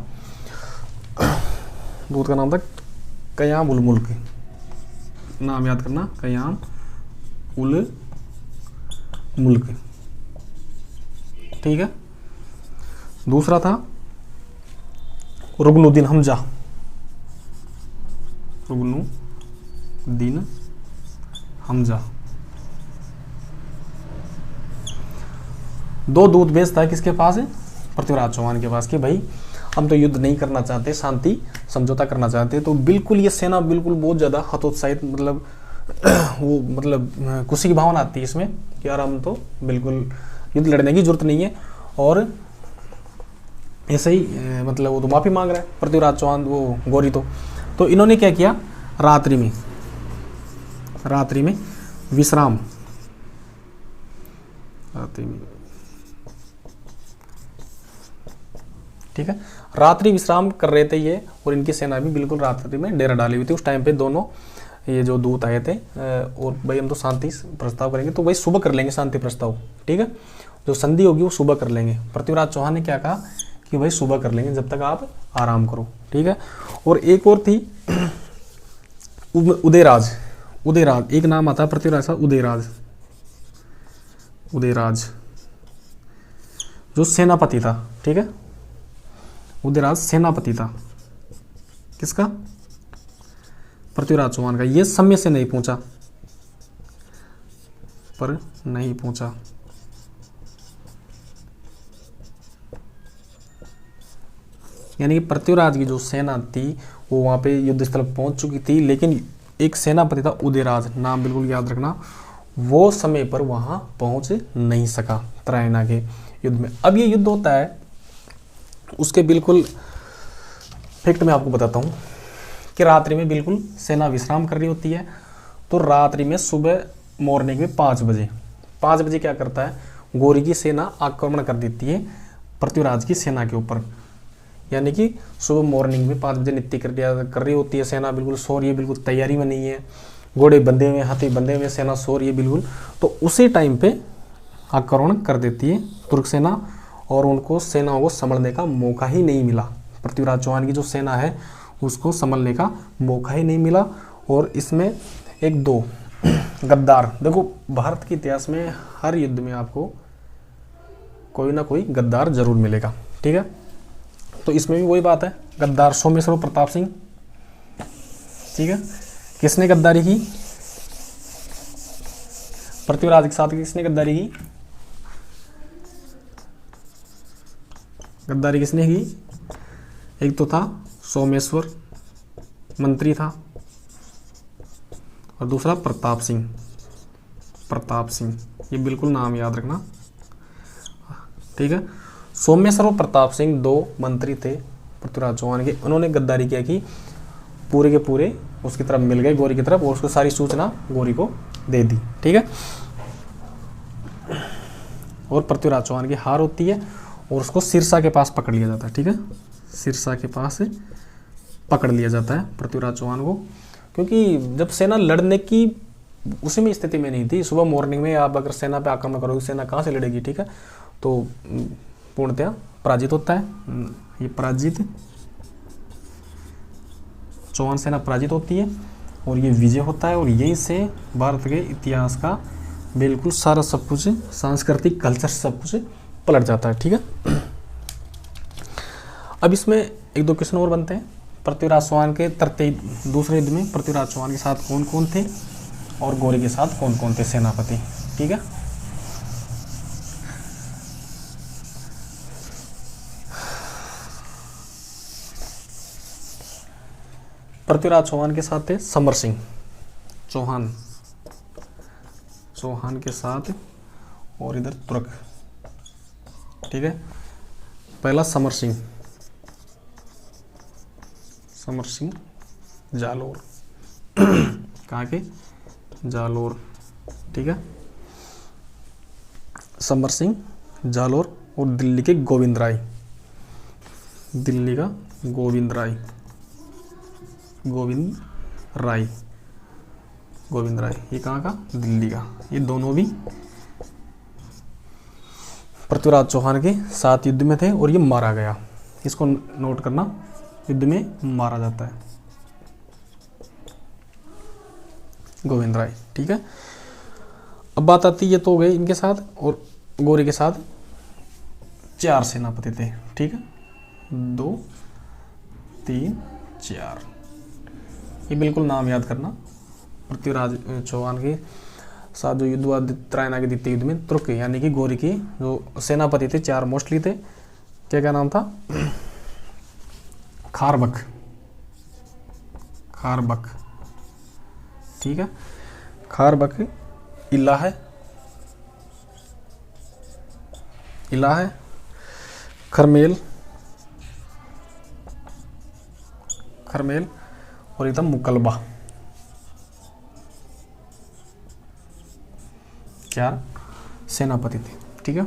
दूत का, नाम था कयाम उल मुल्क, नाम याद करना, कयाम उल मुल्क, ठीक है। दूसरा था रुकनुद्दीन हमजा, रुकनुद्दीन हमजा। 2 दूत भेजता है किसके पास है, पृथ्वीराज चौहान के पास, कि भाई हम तो युद्ध नहीं करना चाहते, शांति समझौता करना चाहते। तो बिल्कुल ये सेना बिल्कुल बहुत ज़्यादा हतोत्साहित, मतलब वो मतलब खुशी की भावना आती है इसमें कि यार हम तो बिल्कुल युद्ध लड़ने की जरूरत नहीं है। और ऐसे ही मतलब वो तो माफ़ी मांग रहा है पृथ्वीराज चौहान, वो गौरी। तो इन्होंने क्या किया, रात्रि में विश्राम, ठीक है, रात्रि विश्राम कर रहे थे ये, और इनकी सेना भी बिल्कुल रात्रि में डेरा डाली हुई थी। उस टाइम पे दोनों ये जो दूत आए थे, और भाई हम तो शांति प्रस्ताव करेंगे, तो भाई सुबह कर लेंगे शांति प्रस्ताव, ठीक है। जो संधि होगी वो सुबह कर लेंगे। पृथ्वीराज चौहान ने क्या कहा कि भाई सुबह कर लेंगे, जब तक आप आराम करो, ठीक है। और एक और थी उदयराज, एक नाम आता है पृथ्वीराज का, उदयराज जो सेनापति था, ठीक है। उदयराज सेनापति था किसका, पृथ्वीराज चौहान का। ये समय से नहीं पहुंचा, यानी कि पृथ्वीराज की जो सेना थी वो वहां पे युद्ध स्थल पहुंच चुकी थी, लेकिन एक सेनापति था उदयराज, नाम बिल्कुल याद रखना, वो समय पर वहां पहुंच नहीं सका त्रायना के युद्ध में। अब ये युद्ध होता है, उसके बिल्कुल फैक्ट मैं आपको बताता हूँ कि रात्रि में बिल्कुल सेना विश्राम कर रही होती है। तो रात्रि में सुबह मॉर्निंग में 5 बजे क्या करता है, गौरी की सेना आक्रमण कर देती है पृथ्वीराज की सेना के ऊपर। यानी कि सुबह मॉर्निंग में 5 बजे नित्य क्रिया कर रही होती है सेना, बिल्कुल सो रही है, बिल्कुल तैयारी में नहीं है, घोड़े बंधे हुए, हाथी बंधे हुए, सेना सो रही है बिल्कुल। तो उसी टाइम पे आक्रमण कर देती है तुर्क सेना और उनको सेनाओं को संभलने का मौका ही नहीं मिला। पृथ्वीराज चौहान की जो सेना है उसको संभलने का मौका ही नहीं मिला। और इसमें एक दो गद्दार, देखो भारत के इतिहास में हर युद्ध में आपको कोई ना कोई गद्दार जरूर मिलेगा, ठीक है। तो इसमें भी वही बात है, गद्दार सोमेश्वर प्रताप सिंह, ठीक है। किसने गद्दारी की? पृथ्वीराज के साथ किसने गद्दारी की? गद्दारी किसने की? एक तो था सोमेश्वर, मंत्री था, और दूसरा प्रताप सिंह। प्रताप सिंह, ये बिल्कुल नाम याद रखना, ठीक है। सोमेश्वर और प्रताप सिंह 2 मंत्री थे पृथ्वीराज चौहान के। उन्होंने गद्दारी किया कि पूरे के पूरे उसकी तरफ मिल गए, गौरी की तरफ, और उसको सारी सूचना गौरी को दे दी, ठीक है। और पृथ्वीराज चौहान की हार होती है और उसको सिरसा के पास पकड़ लिया जाता है, ठीक है। सिरसा के पास पकड़ लिया जाता है पृथ्वीराज चौहान को, क्योंकि जब सेना लड़ने की उसी में स्थिति में नहीं थी। सुबह मॉर्निंग में आप अगर सेना पे आक्रमण करोगे, सेना कहाँ से लड़ेगी, ठीक है। तो पूर्णतया पराजित होता है, ये पराजित, चौहान सेना पराजित होती है और ये विजय होता है। और यहीं से भारत के इतिहास का बिल्कुल सारा सब कुछ, सांस्कृतिक कल्चर सब कुछ पलट जाता है, ठीक है। अब इसमें 1-2 क्वेश्चन और बनते हैं। पृथ्वीराज चौहान के तरते दूसरे युद्ध में पृथ्वीराज चौहान के साथ कौन कौन थे और गौरी के साथ कौन कौन थे सेनापति, ठीक है। पृथ्वीराज चौहान के साथ थे समर सिंह चौहान, चौहान के साथ, और इधर तुर्क, ठीक है। पहला समर सिंह, समर सिंह जालोर, कहाँ के? जालोर, ठीक है। समर सिंह जालोर। और दिल्ली के गोविंद राय, दिल्ली का गोविंद राय, गोविंद राय, गोविंद राय, ये कहाँ का? दिल्ली का। ये दोनों भी पृथ्वीराज चौहान के साथ युद्ध में थे और ये मारा गया। इसको नोट करना, युद्ध में मारा जाता है गोविंद राय, ठीक है। अब बात आती है, ये तो हो गए इनके साथ, और गौरी के साथ 4 सेनापति थे, ठीक है। 2, 3, 4, ये बिल्कुल नाम याद करना। पृथ्वीराज चौहान के साथ जो युद्ध हुआ त्रायना के द्वितीय युद्ध में, तुर्क यानी कि गौरी की जो सेनापति थे 4 मोस्टली थे। क्या क्या नाम था? खारबक, खारबक, ठीक है। खारबक, इलाह, इलाह, खरमेल, खरमेल, और एकदम मुकलबा, 4 सेनापति थे, ठीक है।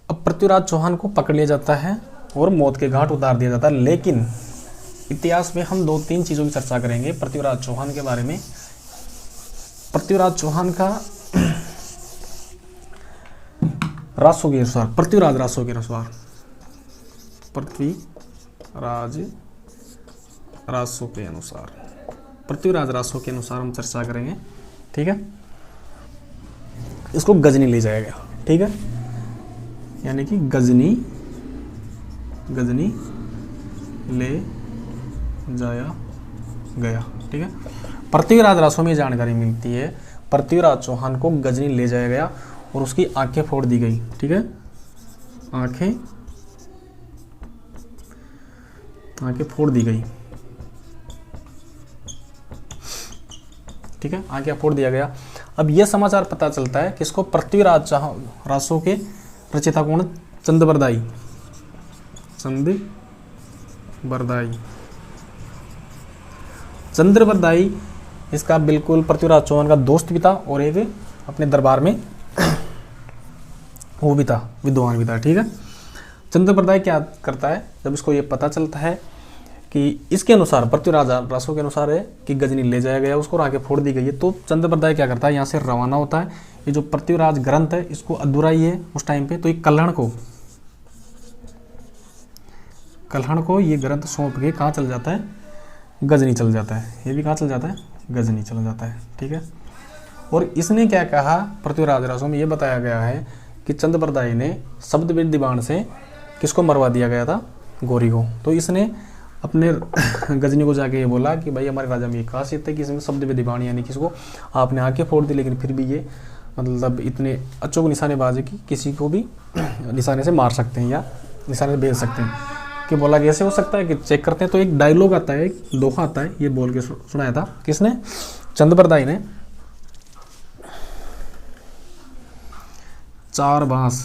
अब पृथ्वीराज चौहान को पकड़ लिया जाता है और मौत के घाट उतार दिया जाता है। लेकिन इतिहास में हम 2-3 चीजों की चर्चा करेंगे पृथ्वीराज चौहान के बारे में। पृथ्वीराज चौहान का रासों के अनुसार, पृथ्वीराज रासों के अनुसार, पृथ्वीराज रासों के अनुसार, पृथ्वीराज रासों के अनुसार हम चर्चा करेंगे, ठीक है। इसको गजनी ले जाया गया, ठीक है, यानी कि गजनी, गजनी ले जाया गया, ठीक है। पृथ्वीराज रासों में जानकारी मिलती है, पृथ्वीराज चौहान को गजनी ले जाया गया और उसकी आंखें फोड़ दी गई, ठीक है। आंखें फोड़ दी गई, ठीक है, आंखें फोड़ दिया गया। अब यह समाचार पता चलता है किसको? पृथ्वीराज रासों के रचयिता कौन? चंद्रबरदाई, चंद्रबरदाई, चंद्रबरदाई इसका बिल्कुल पृथ्वीराज चौहान का दोस्त भी था और एक अपने दरबार में वो भी था, विद्वान भी था, ठीक है। चंद्रप्रदाय क्या करता है, जब इसको ये पता चलता है कि इसके अनुसार पृथ्वीराज रासो के अनुसार है कि गजनी ले जाया गया, उसको आगे फोड़ दी गई है, तो चंद्रप्रदाय क्या करता है, यहाँ से रवाना होता है। ये जो पृथ्वीराज ग्रंथ है इसको अधूरा ही है उस टाइम पे, तो ये कल्हण को ये ग्रंथ सौंप के कहाँ चल जाता है, गजनी चल जाता है। ये भी कहाँ चल जाता है, गजनी चल जाता है। ठीक है, और इसने क्या कहा, पृथ्वीराज रासो में ये बताया गया है कि चंद्रप्रदाय ने शब्द वेद बाण से किसको मरवा दिया गया था, गौरी को। तो इसने अपने गजनी को जाके ये बोला कि भाई हमारे राजा में ये खासियत है कि इसमें शब्द वेद बाण यानी किसको आपने आके फोड़ दी, लेकिन फिर भी ये मतलब इतने अचूक निशानेबाजी की किसी को भी निशाने से मार सकते हैं या निशाने से भेज सकते हैं। कि बोला कैसे हो सकता है कि चेक करते हैं, तो एक डायलॉग आता है, एक दोहा आता है, ये बोल के सुनाया था किसने, चंद्रप्रदाय ने। 4 बांस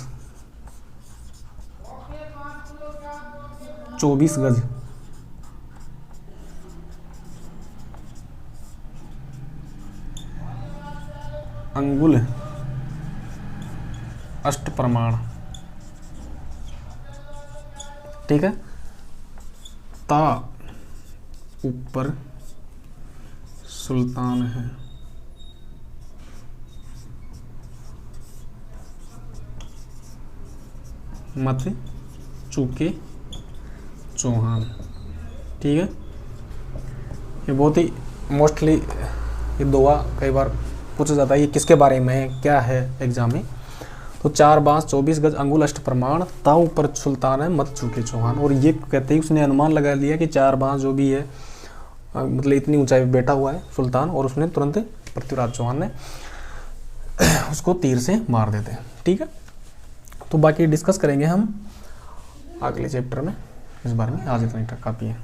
24 गज अंगुल अष्ट प्रमाण। ठीक है, ता ऊपर सुल्तान है, मत चूके चौहान। ठीक है, ये बहुत ही मोस्टली ये दोहा कई बार पूछा जाता है, ये किसके बारे में है, क्या है एग्जाम में। तो 4 बांस 24 गज अंगुल अष्ट प्रमाण, ता ऊपर सुल्तान है मत चूके चौहान। और ये कहते ही उसने अनुमान लगा लिया कि 4 बांस जो भी है मतलब इतनी ऊंचाई पे बैठा हुआ है सुल्तान, और उसने तुरंत पृथ्वीराज चौहान ने उसको तीर से मार देते हैं। ठीक है, तो बाकी डिस्कस करेंगे हम अगले चैप्टर में इस बारे में। आज इतना ही काफ़ी है।